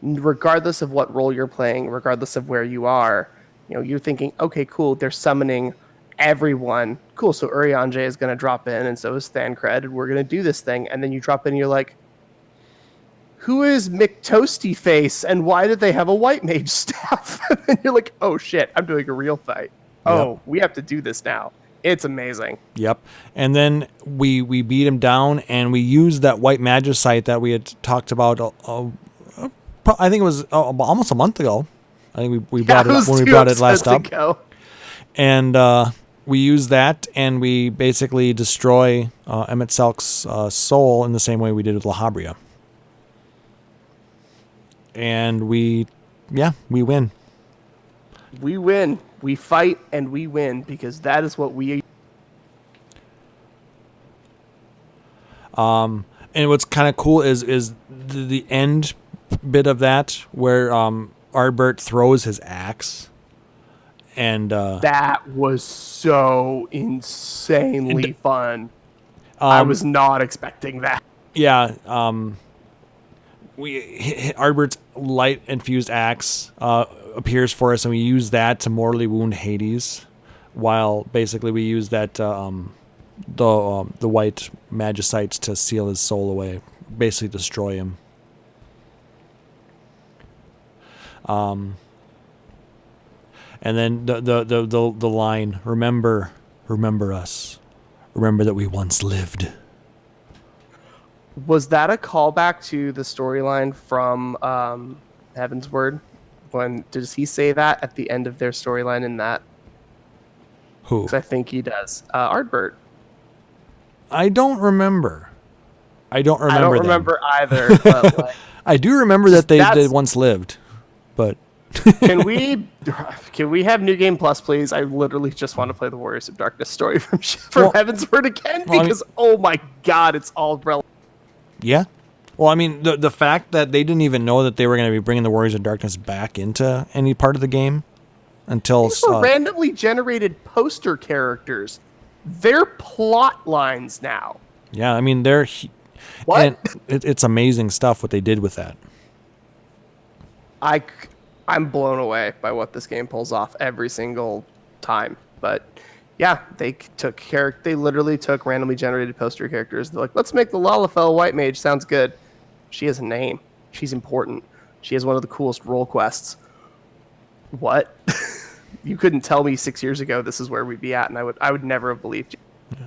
regardless of what role you're playing, regardless of where you are, you're thinking, okay, cool, they're summoning everyone. Cool, so Urianger is going to drop in, and so is Thancred, and we're going to do this thing. And then you drop in, and you're like, who is McToasty Face, and why did they have a white mage staff? And you're like, oh shit, I'm doing a real fight. Oh, yep. We have to do this now. It's amazing. Yep. And then we beat him down, and we used that white magicite that we had talked about. I think it was almost a month ago. I think we brought it up when we brought it last up. And we use that, and we basically destroy Emmett Selk's soul in the same way we did with La Habria. And we win. We win. We fight and we win because that is what we. And what's kind of cool is the end bit of that where Ardbert throws his axe, and that was so insanely fun. I was not expecting that. Yeah. Ardbert's light infused axe appears for us, and we use that to mortally wound Hades, while basically we use that the white magicites to seal his soul away, basically destroy him. And then the line, remember us, remember that we once lived. Was that a callback to the storyline from Heaven's Word? Does he say that at the end of their storyline in that? Who? 'Cause I think he does. Ardbert. I don't remember. I don't remember either. But like, I do remember that they once lived, but can we have New Game Plus, please? I literally just want to play the Warriors of Darkness story from Heaven's Word again because oh my god, it's all relevant. Yeah. Well, I mean, the fact that they didn't even know that they were going to be bringing the Warriors of Darkness back into any part of the game until... These were randomly generated poster characters. They're plot lines now. Yeah, I mean, they're... What? And it's amazing stuff what they did with that. I'm blown away by what this game pulls off every single time. But yeah, they literally took randomly generated poster characters. They're like, let's make the Lalafell White Mage. Sounds good. She has a name. She's important. She has one of the coolest role quests. What? You couldn't tell me 6 years ago this is where we'd be at, and I would never have believed you. Yeah.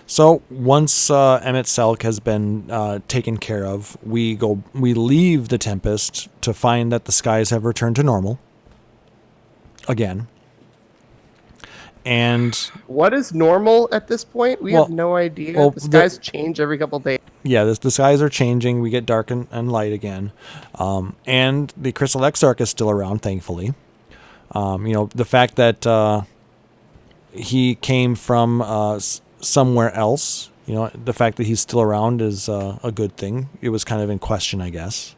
So once Emmett Selk has been taken care of, we leave the Tempest to find that the skies have returned to normal again. And what is normal at this point? We have no idea. Well, the skies change every couple of days. Yeah, the skies are changing. We get dark and light again. And the Crystal Exarch is still around, thankfully. The fact that he came from somewhere else, the fact that he's still around is a good thing. It was kind of in question, I guess.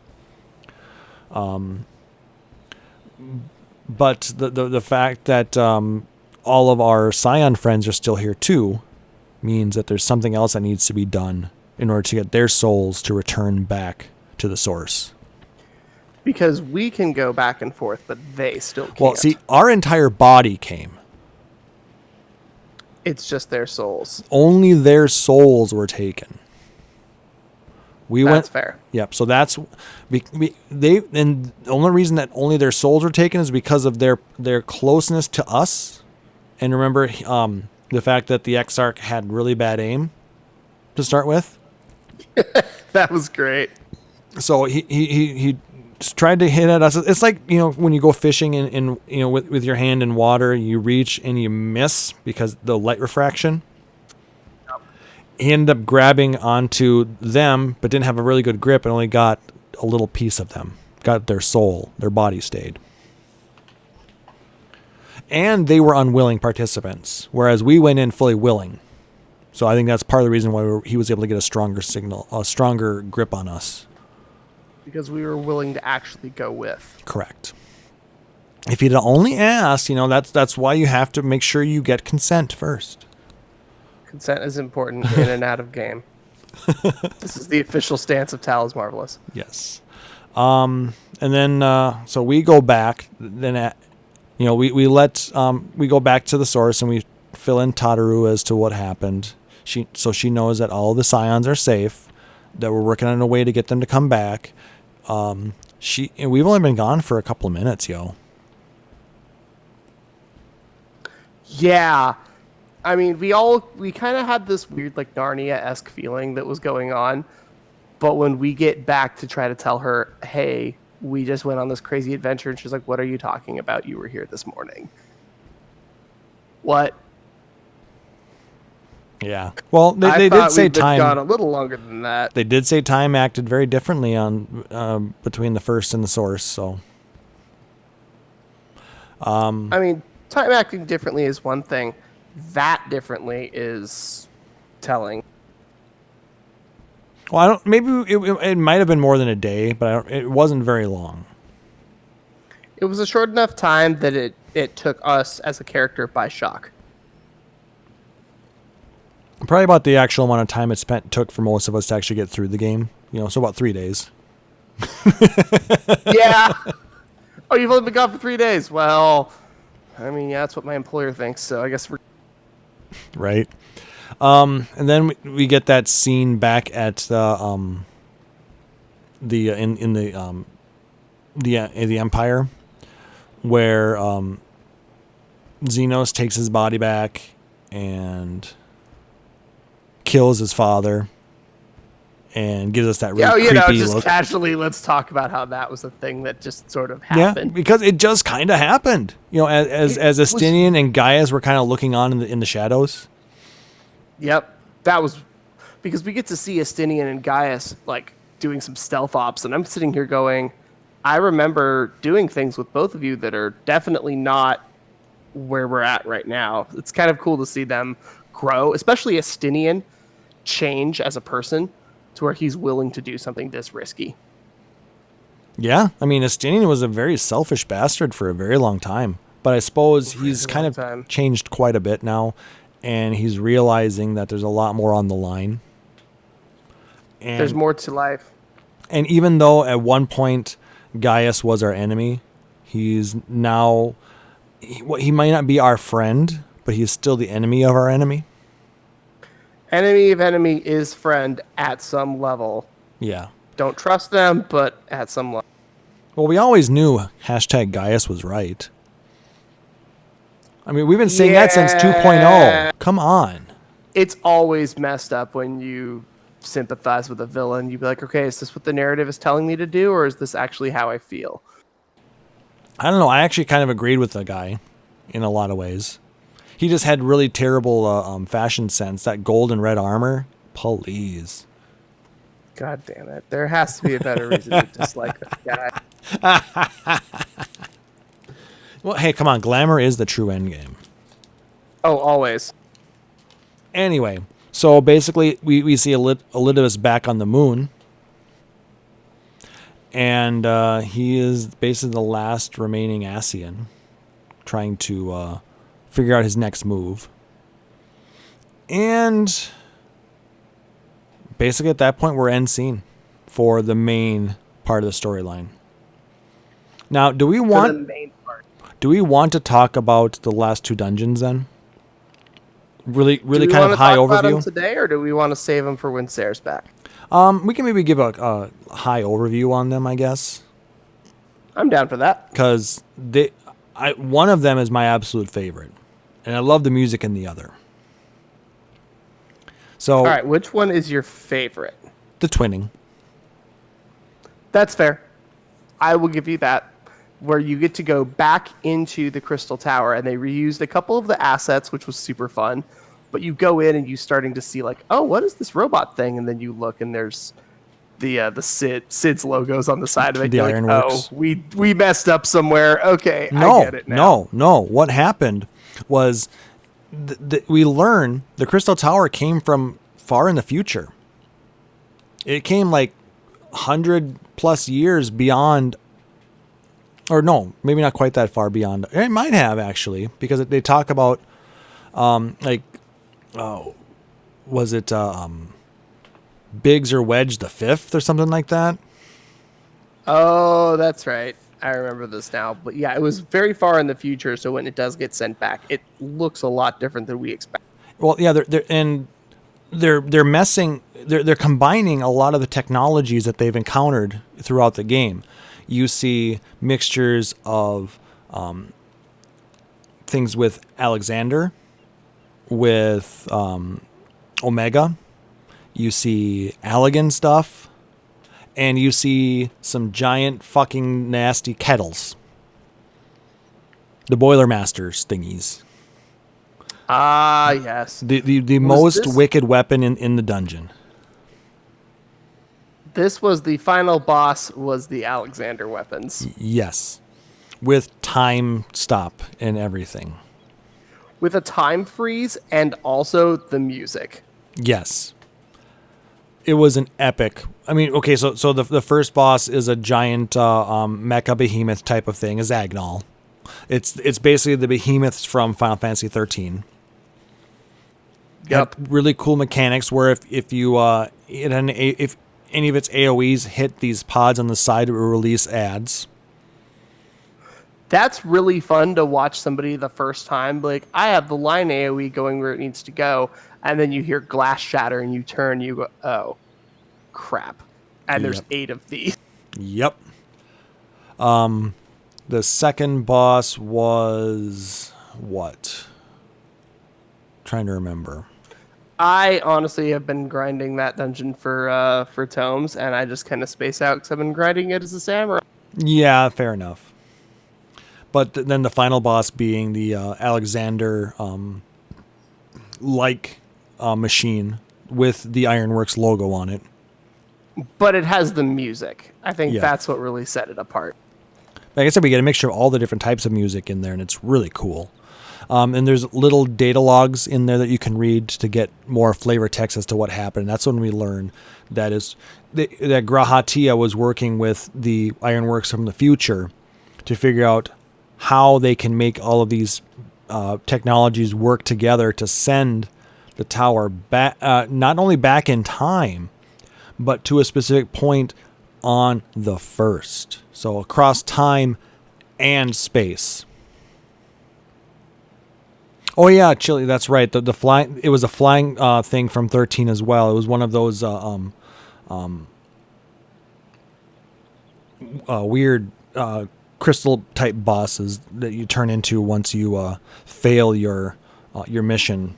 But the fact that all of our Scion friends are still here too means that there's something else that needs to be done in order to get their souls to return back to the source. Because we can go back and forth, but they still can't. Well, see, our entire body came. It's just their souls. Only their souls were taken. That's fair. Yep. So that's and the only reason that only their souls were taken is because of their closeness to us. And remember, the fact that the Exarch had really bad aim to start with. That was great. So he tried to hit at us. It's like, when you go fishing in with your hand in water, you reach and you miss because the light refraction. Yep. He ended up grabbing onto them, but didn't have a really good grip and only got a little piece of them. Got their soul. Their body stayed. And they were unwilling participants, whereas we went in fully willing. So I think that's part of the reason why he was able to get a stronger grip on us. Because we were willing to actually go with. Correct. If he'd only asked, that's why you have to make sure you get consent first. Consent is important in and out of game. This is the official stance of Taliz Marvelous. Yes. And then so we go back. Then we go back to the source and we fill in Tataru as to what happened. She knows that all the Scions are safe. That we're working on a way to get them to come back. We've only been gone for a couple of minutes, yo. Yeah. I mean, we kind of had this weird, like, Narnia-esque feeling that was going on. But when we get back to try to tell her, hey, we just went on this crazy adventure, and she's like, what are you talking about? You were here this morning. What? Yeah. Well, they did say time. Gone a little longer than that. They did say time acted very differently on between the first and the source. So, I mean, time acting differently is one thing. That differently is telling. Well, maybe it might have been more than a day, but it wasn't very long. It was a short enough time that it took us as a character by shock. Probably about the actual amount of time it took for most of us to actually get through the game. So about 3 days. Yeah. Oh, you've only been gone for 3 days. Well, I mean, yeah, that's what my employer thinks. So I guess we're right. And then we get that scene back at the Empire, where Xenos takes his body back and kills his father, and gives us that really creepy just look. Casually, let's talk about how that was a thing that just sort of happened. Yeah, because it just kind of happened. As Estinian and Gaius were kind of looking on in the shadows. Yep, that was because we get to see Estinian and Gaius like doing some stealth ops, and I'm sitting here going, I remember doing things with both of you that are definitely not where we're at right now. It's kind of cool to see them grow, especially Estinian change as a person to where he's willing to do something this risky. Yeah, I mean, Estinian was a very selfish bastard for a very long time, but I suppose he's kind of changed quite a bit now, and he's realizing that there's a lot more on the line. And there's more to life. And even though at one point Gaius was our enemy. He's now... He might not be our friend, but he's still the enemy of our enemy. Enemy of enemy is friend at some level. Yeah. Don't trust them, but at some level. Well, we always knew hashtag Gaius was right. I mean, we've been saying that since 2.0. Come on. It's always messed up when you sympathize with a villain. You'd be like, okay, is this what the narrative is telling me to do, or is this actually how I feel? I don't know. I actually kind of agreed with the guy in a lot of ways. He just had really terrible fashion sense. That gold and red armor. Please. God damn it. There has to be a better reason to dislike that guy. Well, hey, come on. Glamour is the true end game. Oh, always. Anyway, so basically we see Elidibus back on the moon. And he is basically the last remaining Ascian trying to figure out his next move. And basically at that point, we're end scene for the main part of the storyline. Now, do we want to talk about the last two dungeons then? Really kind of high overview. Do we want to talk about them today, or do we want to save them for when Sarah's back? We can maybe give a high overview on them, I guess. I'm down for that. Because one of them is my absolute favorite, and I love the music in the other. So, all right, which one is your favorite? The twinning. That's fair. I will give you that. Where you get to go back into the Crystal Tower, and they reused a couple of the assets, which was super fun. But you go in and you starting to see like, oh, what is this robot thing? And then you look and there's the Sid's logos on the side of it. The Ironworks. Like, oh, we messed up somewhere. Okay, I get it now. No. What happened was we learn the Crystal Tower came from far in the future. It came like 100+ years beyond. Or no, maybe not quite that far beyond. It might have actually, because they talk about was it Biggs or Wedge the Fifth or something like that? Oh, that's right. I remember this now. But yeah, it was very far in the future, so when it does get sent back, it looks a lot different than we expect. Well, yeah, they're combining a lot of the technologies that they've encountered throughout the game. You see mixtures of things with Alexander, with Omega. You see Allegan stuff, and you see some giant fucking nasty kettles. The Boilermasters thingies. Ah, yes. The most wicked weapon in the dungeon. This was the final boss, was the Alexander weapons. Yes. With time stop and everything. With a time freeze and also the music. Yes. It was an epic. I mean, okay, so the first boss is a giant mecha behemoth type of thing, a Zagnol. It's basically the behemoths from Final Fantasy 13. Yep. Really cool mechanics where if any of its AoEs hit these pods on the side, it will release ads. That's really fun to watch somebody the first time. Like, I have the line AoE going where it needs to go, and then you hear glass shatter, and you turn, you go, oh, crap. And there's 8 of these. Yep. The second boss was what? Trying to remember. I honestly have been grinding that dungeon for tomes, and I just kind of space out because I've been grinding it as a samurai. Yeah, fair enough. But then the final boss being the Alexander machine with the Ironworks logo on it. But it has the music. I think that's what really set it apart. Like I said, we get a mixture of all the different types of music in there, and it's really cool. And there's little data logs in there that you can read to get more flavor text as to what happened. That's when we learn that Grahatia was working with the Ironworks from the future to figure out how they can make all of these technologies work together to send the tower back, not only back in time, but to a specific point on the first. So across time and space. Oh yeah, Chili, that's right. The flying, it was a flying thing from 13 as well. It was one of those weird crystal type bosses that you turn into once you fail your mission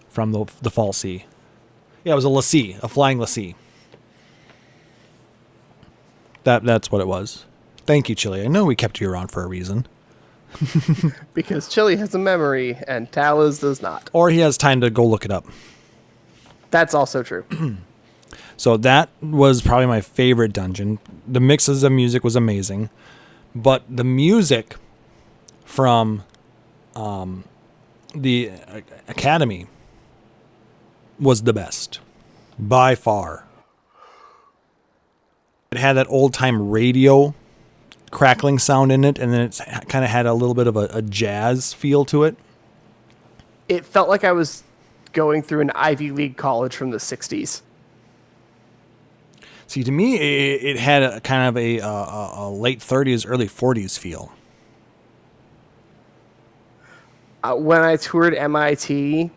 from the Fal'Cie. Yeah, it was a lassie, a flying lassie. That's what it was. Thank you, Chili. I know we kept you around for a reason. Because Chili has a memory and Taliz does not. Or he has time to go look it up. That's also true. So that was probably my favorite dungeon. The mixes of music was amazing. But the music from the Academy was the best. By far. It had that old-time radio crackling sound in it, and then it kind of had a little bit of a jazz feel to it. It felt like I was going through an Ivy League college from the 60s. See, to me, it had a kind of a late 30s, early 40s feel. When I toured MIT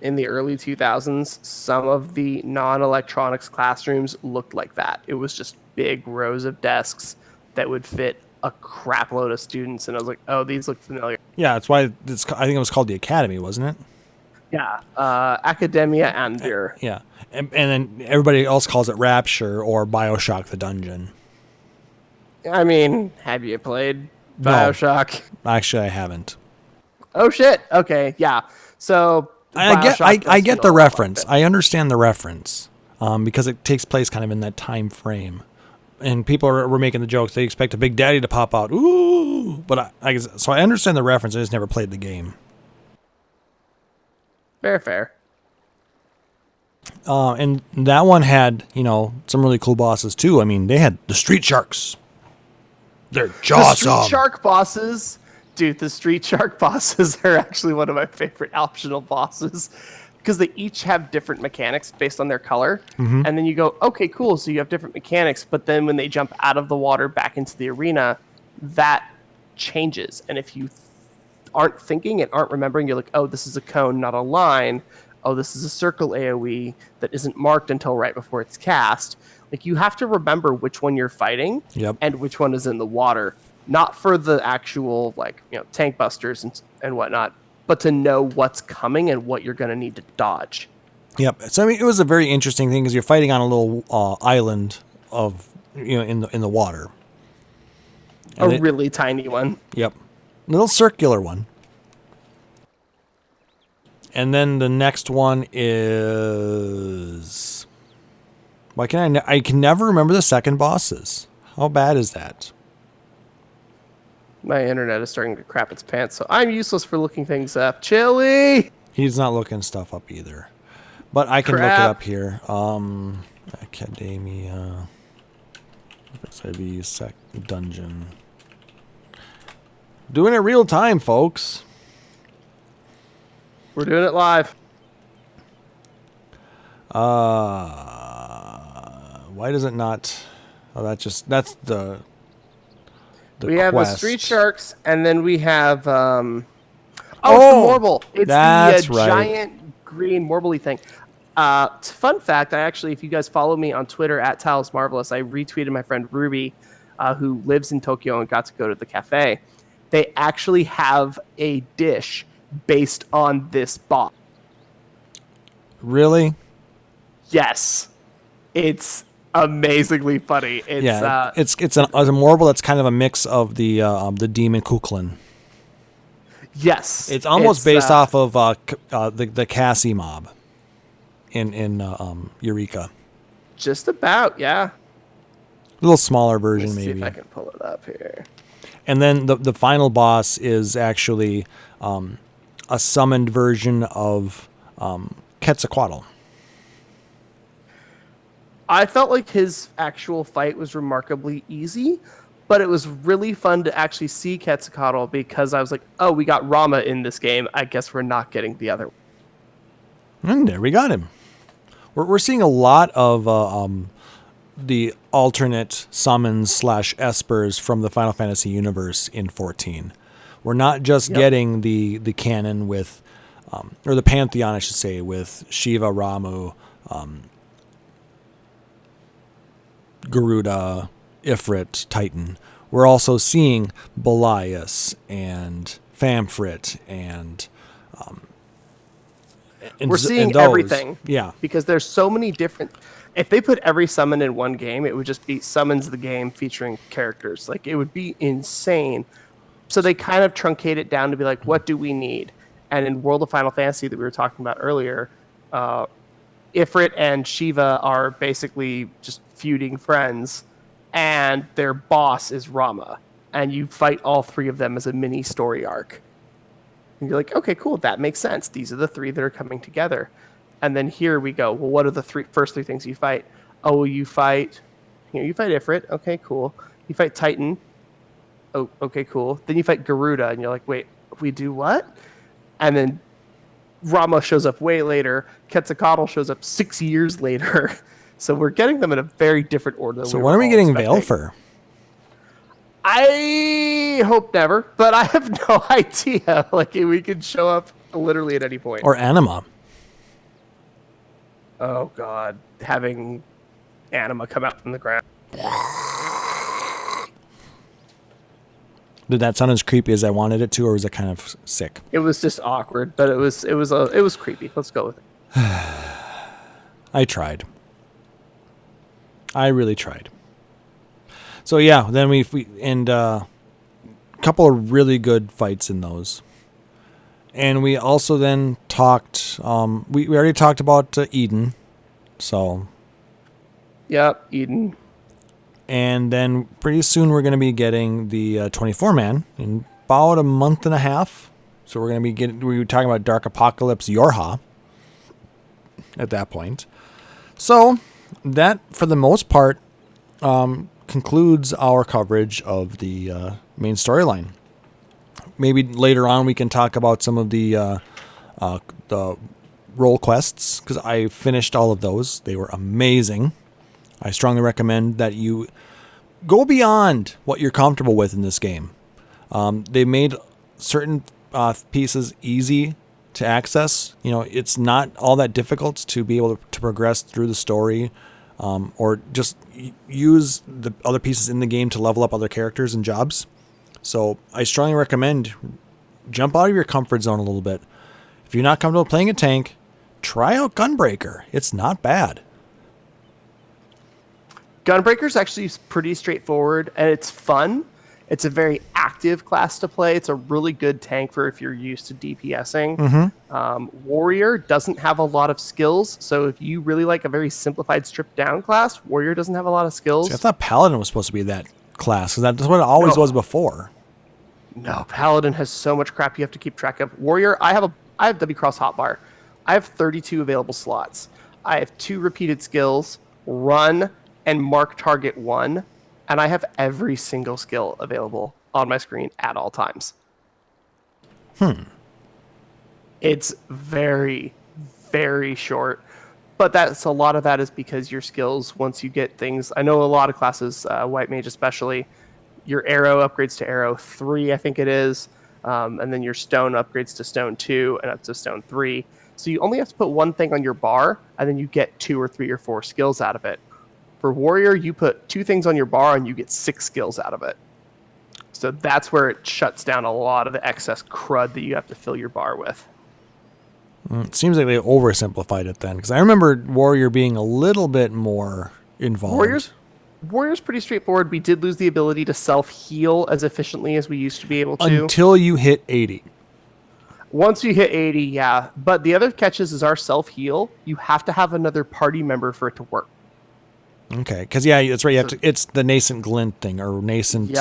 in the early 2000s, some of the non-electronics classrooms looked like that. It was just big rows of desks that would fit a crap load of students, and I was like, oh, these look familiar. Yeah, that's why I think it was called the Academy, wasn't it? Yeah, Academia Anvir. Yeah, and then everybody else calls it Rapture or Bioshock the Dungeon. I mean, have you played Bioshock? No, actually, I haven't. Oh shit. Okay, yeah. So I get the reference. I understand the reference because it takes place kind of in that time frame. And people were making the jokes. They expect a Big Daddy to pop out. Ooh! But so I understand the reference. I just never played the game. Fair. And that one had, some really cool bosses too. I mean, they had the Street Sharks. They're awesome. The Street Shark bosses, dude. The Street Shark bosses are actually one of my favorite optional bosses. Because they each have different mechanics based on their color. Mm-hmm. And then you go, okay, cool. So you have different mechanics. But then when they jump out of the water back into the arena, that changes. And if you aren't thinking and aren't remembering, you're like, oh, this is a cone, not a line. Oh, this is a circle AoE that isn't marked until right before it's cast. Like, you have to remember which one you're fighting and which one is in the water. Not for the actual, tank busters and whatnot, but to know what's coming and what you're going to need to dodge. Yep. So I mean, it was a very interesting thing because you're fighting on a little island of in the water. And really tiny one. Yep. Little circular one. And then the next one is I can never remember the second bosses. How bad is that? My internet is starting to crap its pants, so I'm useless for looking things up. Chili! He's not looking stuff up either. But I can look it up here. Academia. FFXIV Dungeon. Doing it real time, folks. We're doing it live. Why does it not... Oh, that's the we have quest. The Street Sharks, and then we have... it's the Morble. It's the giant green Morble-y thing. Fun fact, if you guys follow me on Twitter at Talos Marvelous, I retweeted my friend Ruby, who lives in Tokyo and got to go to the cafe. They actually have a dish based on this boss. Really? Yes. It's amazingly funny. It's a Morble that's kind of a mix of the demon Kukulin. Yes. It's almost based off of the Cassie mob in Eureka. Just about, yeah. A little smaller version, Let's maybe. See if I can pull it up here. And then the final boss is actually a summoned version of Quetzalcoatl. I felt like his actual fight was remarkably easy, but it was really fun to actually see Quetzalcoatl because I was like, oh, we got Rama in this game. I guess we're not getting the other one. And there we got him. We're seeing a lot of the alternate summons / espers from the Final Fantasy universe in 14. We're not just getting the canon with, or the pantheon, I should say, with Shiva, Ramu, Garuda, Ifrit, Titan. We're also seeing Belias and Famfrit and we're seeing everything. Yeah. Because there's so many different... If they put every summon in one game, it would just be summons the game featuring characters. Like, it would be insane. So they kind of truncate it down to be like, what do we need? And in World of Final Fantasy that we were talking about earlier, Ifrit and Shiva are basically just feuding friends, and their boss is Rama. And you fight all three of them as a mini story arc. And you're like, okay, cool, that makes sense. These are the three that are coming together. And then here we go. Well, what are the first three things you fight? Oh, you fight Ifrit. Okay, cool. You fight Titan. Oh, okay, cool. Then you fight Garuda, and you're like, wait, we do what? And then Rama shows up way later. Quetzalcoatl shows up 6 years later. So we're getting them in a very different order. So when are we getting Valefor? I hope never, but I have no idea. Like, we could show up literally at any point. Or Anima. Oh, God. Having Anima come out from the ground. Did that sound as creepy as I wanted it to, or was it kind of sick? It was just awkward, but it was creepy. Let's go with it. I tried. I really tried. So yeah, then we a couple of really good fights in those. And we also then talked, we already talked about Eden, so. Yep, Eden. And then pretty soon we're going to be getting the 24-man in about a month and a half. So we're going to be we were talking about Dark Apocalypse Yorha at that point. So that, for the most part, concludes our coverage of the main storyline. Maybe later on we can talk about some of the role quests, because I finished all of those. They were amazing. I strongly recommend that you go beyond what you're comfortable with in this game. They made certain pieces easy to access. You know, it's not all that difficult to be able to progress through the story, or just use the other pieces in the game to level up other characters and jobs. So I strongly recommend jump out of your comfort zone a little bit. If you're not comfortable playing a tank, try out Gunbreaker. It's not bad. Gunbreaker's actually pretty straightforward, and it's fun. It's a very active class to play. It's a really good tank for if you're used to DPSing. Mm-hmm. Warrior doesn't have a lot of skills, so if you really like a very simplified stripped-down class, Warrior doesn't have a lot of skills. See, I thought Paladin was supposed to be that class, because that's what it always was before. No, Paladin has so much crap you have to keep track of. Warrior, I have W Cross Hotbar. I have 32 available slots. I have 2 repeated skills, Run and Mark Target 1, and I have every single skill available on my screen at all times. It's very, very short, but a lot of that is because your skills, once you get things, I know a lot of classes, White Mage especially, your arrow upgrades to arrow 3, I think it is, and then your stone upgrades to stone 2 and up to stone 3. So you only have to put one thing on your bar, and then you get 2 or 3 or 4 skills out of it. For Warrior, you put 2 things on your bar, and you get 6 skills out of it. So that's where it shuts down a lot of the excess crud that you have to fill your bar with. It seems like they oversimplified it then, because I remember Warrior being a little bit more involved. Warrior's pretty straightforward. We did lose the ability to self-heal as efficiently as we used to be able to. Until you hit 80. Once you hit 80, yeah. But the other catch is our self-heal. You have to have another party member for it to work. Okay, because yeah, that's right. You have to, it's the nascent glint thing, or nascent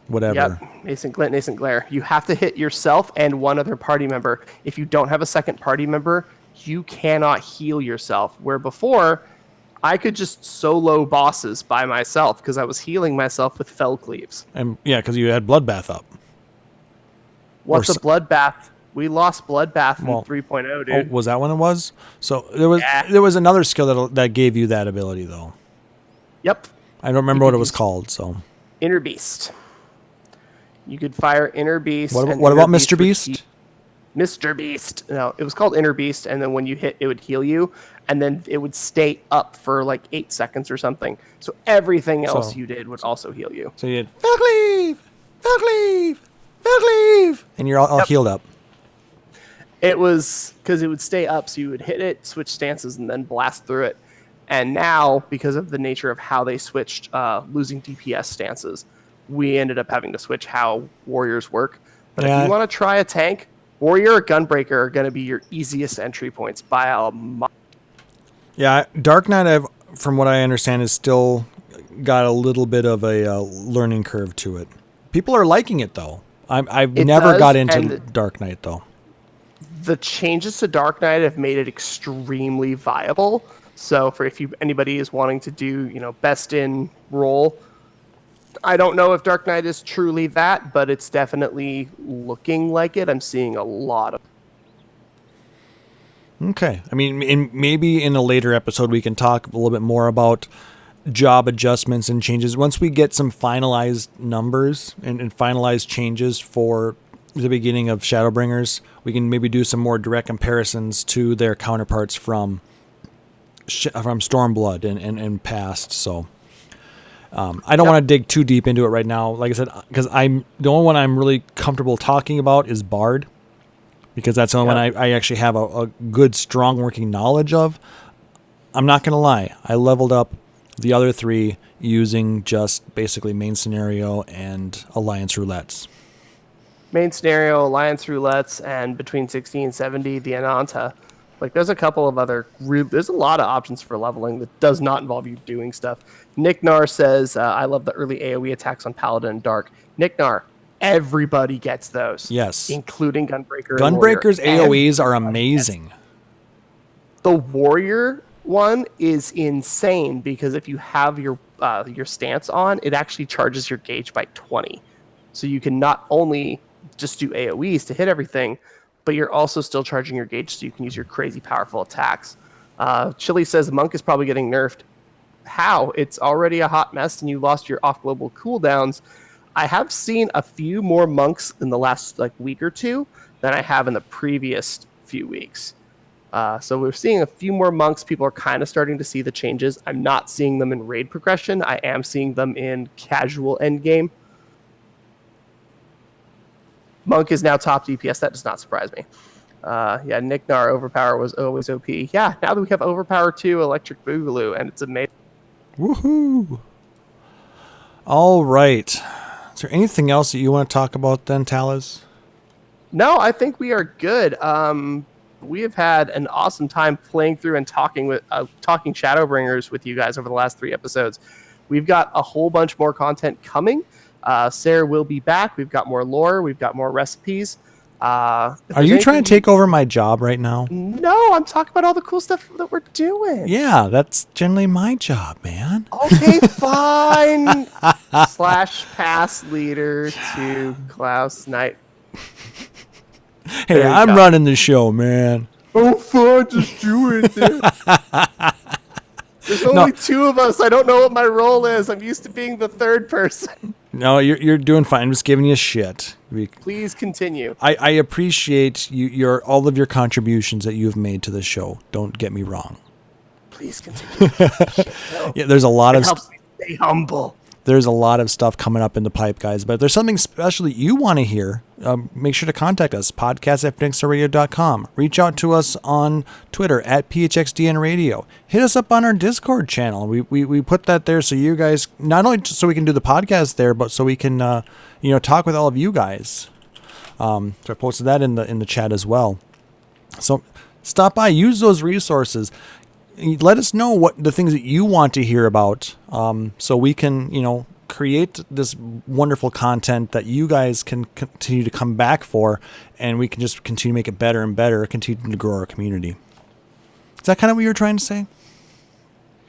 whatever. Yep, nascent glint, nascent glare. You have to hit yourself and one other party member. If you don't have a second party member, you cannot heal yourself. Where before, I could just solo bosses by myself because I was healing myself with Fell Cleaves. And yeah, because you had Bloodbath up. What's a Bloodbath? We lost Bloodbath in 3.0, dude. Oh, was that when it was? So there was another skill that gave you that ability though. Yep. I don't remember what it was called. So Inner Beast. You could fire Inner Beast. what and about Inner Mr. Beast? Mr. Beast. No, it was called Inner Beast, and then when you hit, it would heal you, and then it would stay up for like 8 seconds or something. So everything else you did would also heal you. So you did Felcleave, and you're all healed up. It was because it would stay up, so you would hit it, switch stances, and then blast through it. And now, because of the nature of how they switched losing DPS stances, we ended up having to switch how warriors work. But if you want to try a tank, Warrior or Gunbreaker are going to be your easiest entry points by a mile. Yeah, Dark Knight, from what I understand, is still got a little bit of a learning curve to it. People are liking it, though. I've never got into Dark Knight, though. The changes to Dark Knight have made it extremely viable. So for anybody is wanting to do, best in role, I don't know if Dark Knight is truly that, but it's definitely looking like it. I'm seeing a lot of. Okay. I mean, maybe in a later episode we can talk a little bit more about job adjustments and changes. Once we get some finalized numbers and finalized changes for the beginning of Shadowbringers, we can maybe do some more direct comparisons to their counterparts from Stormblood and past. So I don't want to dig too deep into it right now. Like I said, because the only one I'm really comfortable talking about is Bard, because that's the only one I actually have a good, strong working knowledge of. I'm not going to lie. I leveled up the other three using just basically main scenario and alliance roulettes. Main scenario, alliance roulettes, and between 60 and 70, the Ananta. Like, there's a couple of other... There's a lot of options for leveling that does not involve you doing stuff. Nick Nar says, I love the early AoE attacks on Paladin and Dark. Nick Nar, everybody gets those. Yes. Including Gunbreaker. Gunbreaker's AoEs are amazing. The Warrior one is insane, because if you have your stance on, it actually charges your gauge by 20. So you can not only just do AoEs to hit everything, but you're also still charging your gauge, so you can use your crazy powerful attacks. Chili says Monk is probably getting nerfed. How? It's already a hot mess, and you lost your off-global cooldowns. I have seen a few more Monks in the last week or two than I have in the previous few weeks. So we're seeing a few more Monks. People are kind of starting to see the changes. I'm not seeing them in raid progression. I am seeing them in casual endgame. Monk is now top DPS. That does not surprise me. Nick Nar Overpower was always OP. Yeah, now that we have Overpower 2, Electric Boogaloo, and it's amazing. Woohoo! All right. Is there anything else that you want to talk about then, Taliz? No, I think we are good. We have had an awesome time playing through and talking Shadowbringers with you guys over the last 3 episodes. We've got a whole bunch more content coming. Sarah will be back. We've got more lore. We've got more recipes. Are you trying to take over my job right now? No, I'm talking about all the cool stuff that we're doing. Yeah, that's generally my job, man. Okay, fine. /pass leader to Klauss Knight. Hey, I'm running the show, man. Oh, fine, just do it. There's only 2 of us. I don't know what my role is. I'm used to being the third person. No, you're doing fine. I'm just giving you shit. Please continue. I appreciate all of your contributions that you've made to the show. Don't get me wrong. Please continue. Yeah, there's a lot of helps me stay humble. There's a lot of stuff coming up in the pipe, guys. But if there's something special that you want to hear, make sure to contact us, podcast@FFXIV.com. Reach out to us on Twitter @PHXDNRadio. Hit us up on our Discord channel. We put that there so you guys, not only just so we can do the podcast there, but so we can talk with all of you guys. So I posted that in the chat as well. So stop by, use those resources. Let us know what the things that you want to hear about, so we can, create this wonderful content that you guys can continue to come back for, and we can just continue to make it better and better, continue to grow our community. Is that kind of what you were trying to say?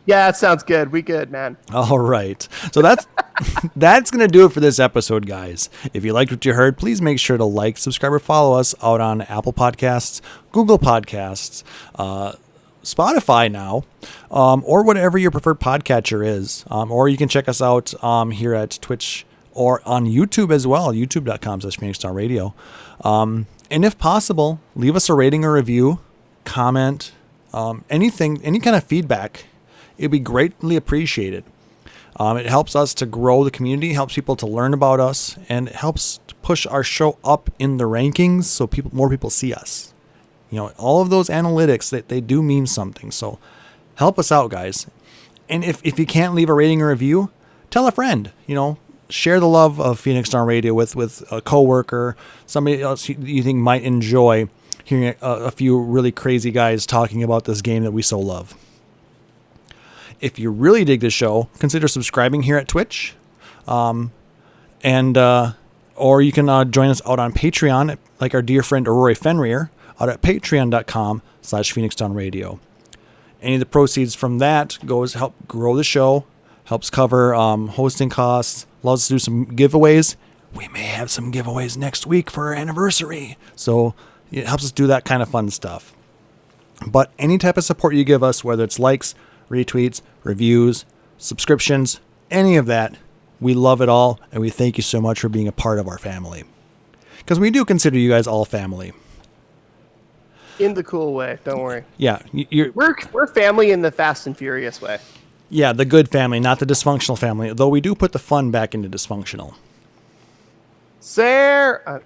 Yeah, that sounds good. We good, man. All right. So that's going to do it for this episode, guys. If you liked what you heard, please make sure to like, subscribe, or follow us out on Apple Podcasts, Google Podcasts, Spotify now, or whatever your preferred podcatcher is. Or you can check us out here at Twitch or on YouTube as well, youtube.com/PhoenixDownRadio. And if possible, leave us a rating or review, comment, anything, any kind of feedback. It'd be greatly appreciated. It helps us to grow the community, helps people to learn about us, and it helps to push our show up in the rankings so more people see us. You know, all of those analytics, they do mean something. So help us out, guys. And if you can't leave a rating or review, tell a friend. You know, share the love of Phoenix Down Radio with a coworker, somebody else you think might enjoy hearing a few really crazy guys talking about this game that we so love. If you really dig the show, consider subscribing here at Twitch, or you can join us out on Patreon, like our dear friend Aurora Fenrir, out at patreon.com/PhoenixDownRadio. Any of the proceeds from that goes help grow the show, helps cover hosting costs, allows us to do some giveaways. We may have some giveaways next week for our anniversary, so it helps us do that kind of fun stuff. But any type of support you give us, whether it's likes, retweets, reviews, subscriptions, any of that, we love it all, and we thank you so much for being a part of our family. Because we do consider you guys all family. In the cool way, don't worry. Yeah, we're family in the Fast and Furious way. Yeah, the good family, not the dysfunctional family. Though we do put the fun back into dysfunctional. Sarah.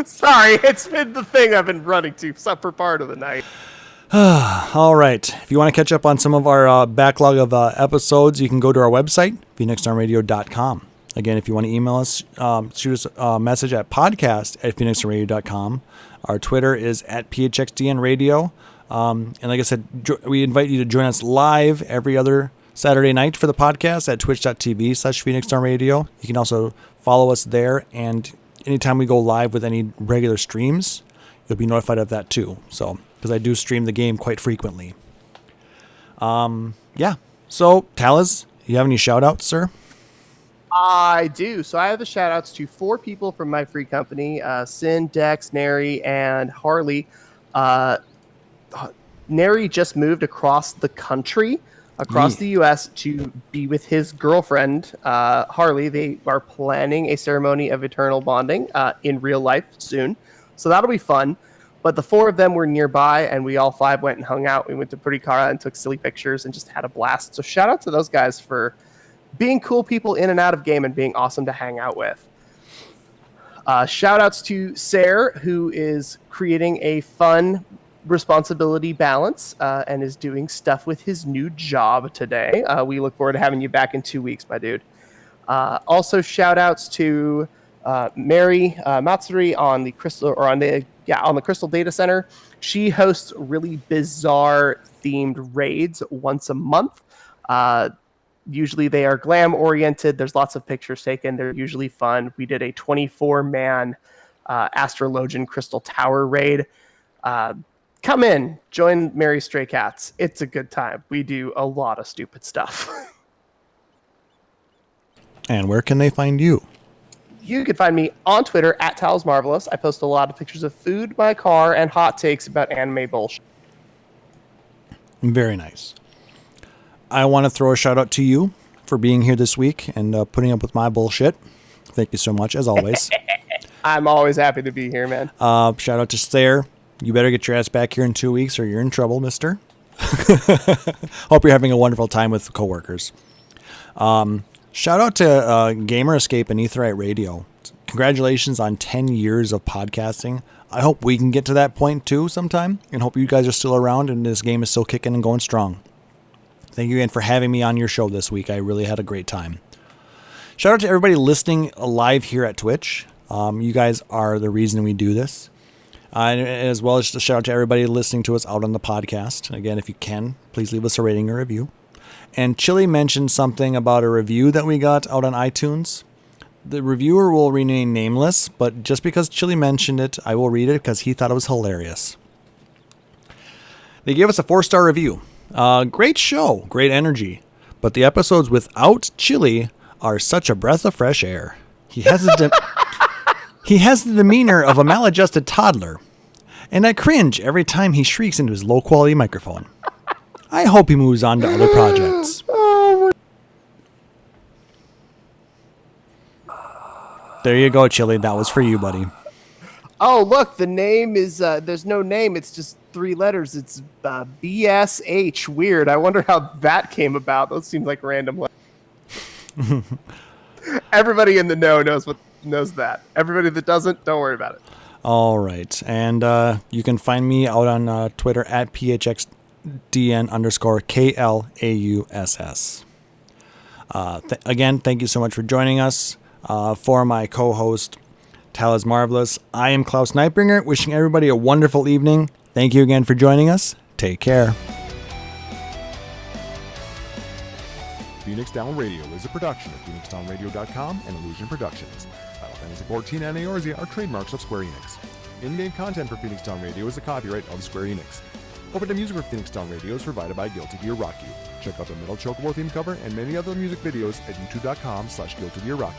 Sorry, it's been the thing I've been running to for part of the night. All right. If you want to catch up on some of our backlog of episodes, you can go to our website, phoenixdownradio.com. Again, if you want to email us, shoot us a message at podcast@phoenixdownradio.com. Our Twitter is at phxdnradio. And like I said, we invite you to join us live every other Saturday night for the podcast at twitch.tv/phoenixdownradio. You can also follow us there, and anytime we go live with any regular streams, you'll be notified of that too. So, because I do stream the game quite frequently. Yeah. So, Taliz, you have any shout-outs, sir? I do. So I have the shout-outs to 4 people from my free company, Sin, Dex, Neri, and Harley. Neri just moved across the country, across the U.S. to be with his girlfriend, Harley. They are planning a ceremony of eternal bonding in real life soon. So that'll be fun. But the 4 of them were nearby, and we all 5 went and hung out. We went to Pretty Cara and took silly pictures and just had a blast. So shout out to those guys for being cool people in and out of game and being awesome to hang out with. Shout outs to Sarah, who is creating a fun responsibility balance and is doing stuff with his new job today. We look forward to having you back in 2 weeks, my dude. Also, shout outs to Mary Matsuri on the Crystal on the Crystal Data Center. She hosts really bizarre themed raids once a month. Usually they are glam oriented. There's lots of pictures taken. They're usually fun. We did a 24-man Astrologian Crystal Tower raid. Come in, join Mary Stray Cats. It's a good time. We do a lot of stupid stuff. And where can they find you? You can find me on Twitter at Towels Marvelous. I post a lot of pictures of food, my car, and hot takes about anime bullshit. Very nice. I want to throw a shout out to you for being here this week and putting up with my bullshit. Thank you so much, as always. I'm always happy to be here, man. Shout out to Stair. You better get your ass back here in 2 weeks or you're in trouble, mister. Hope you're having a wonderful time with the coworkers. Shout out to Gamer Escape and Etherite Radio. Congratulations on 10 years of podcasting. I hope we can get to that point too sometime, and hope you guys are still around and this game is still kicking and going strong. Thank you again for having me on your show this week. I really had a great time. Shout out to everybody listening live here at Twitch. You guys are the reason we do this. And as well as just a shout out to everybody listening to us out on the podcast. Again, if you can, please leave us a rating or review. And Chili mentioned something about a review that we got out on iTunes. The reviewer will remain nameless, but just because Chili mentioned it, I will read it because he thought it was hilarious. They gave us a 4-star review. Great show, great energy, but the episodes without Chili are such a breath of fresh air. He has the demeanor of a maladjusted toddler, And I cringe every time he shrieks into his low-quality microphone. I hope he moves on to other projects. There you go, Chili. That was for you, buddy. Oh, look, the name is, there's no name. It's just 3 letters. It's BSH. Weird. I wonder how that came about. Those seem like random letters. Everybody in the know knows that. Everybody that doesn't, don't worry about it. All right. And you can find me out on Twitter at PHXDN_KLAUSS. Again, thank you so much for joining us. For my co-host, Taliz Marvelous, I am Klauss Nightbringer, wishing everybody a wonderful evening. Thank you again for joining us. Take care. Phoenix Down Radio is a production of PhoenixDownRadio.com and Illusion Productions. Final Fantasy XIV and Eorzea are trademarks of Square Enix. In-game content for Phoenix Down Radio is the copyright of Square Enix. Opening music for Phoenix Down Radio is provided by Guilty Gear Rock You. Check out the Metal Chocobo theme cover and many other music videos at youtube.com/GuiltyGearRockYou.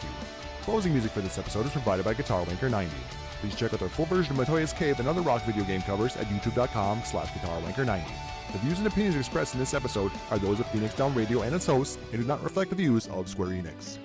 Closing music for this episode is provided by Guitar Wanker 90. Please check out their full version of Matoya's Cave and other rock video game covers at youtube.com/GuitarWanker 90. The views and opinions expressed in this episode are those of Phoenix Down Radio and its hosts and do not reflect the views of Square Enix.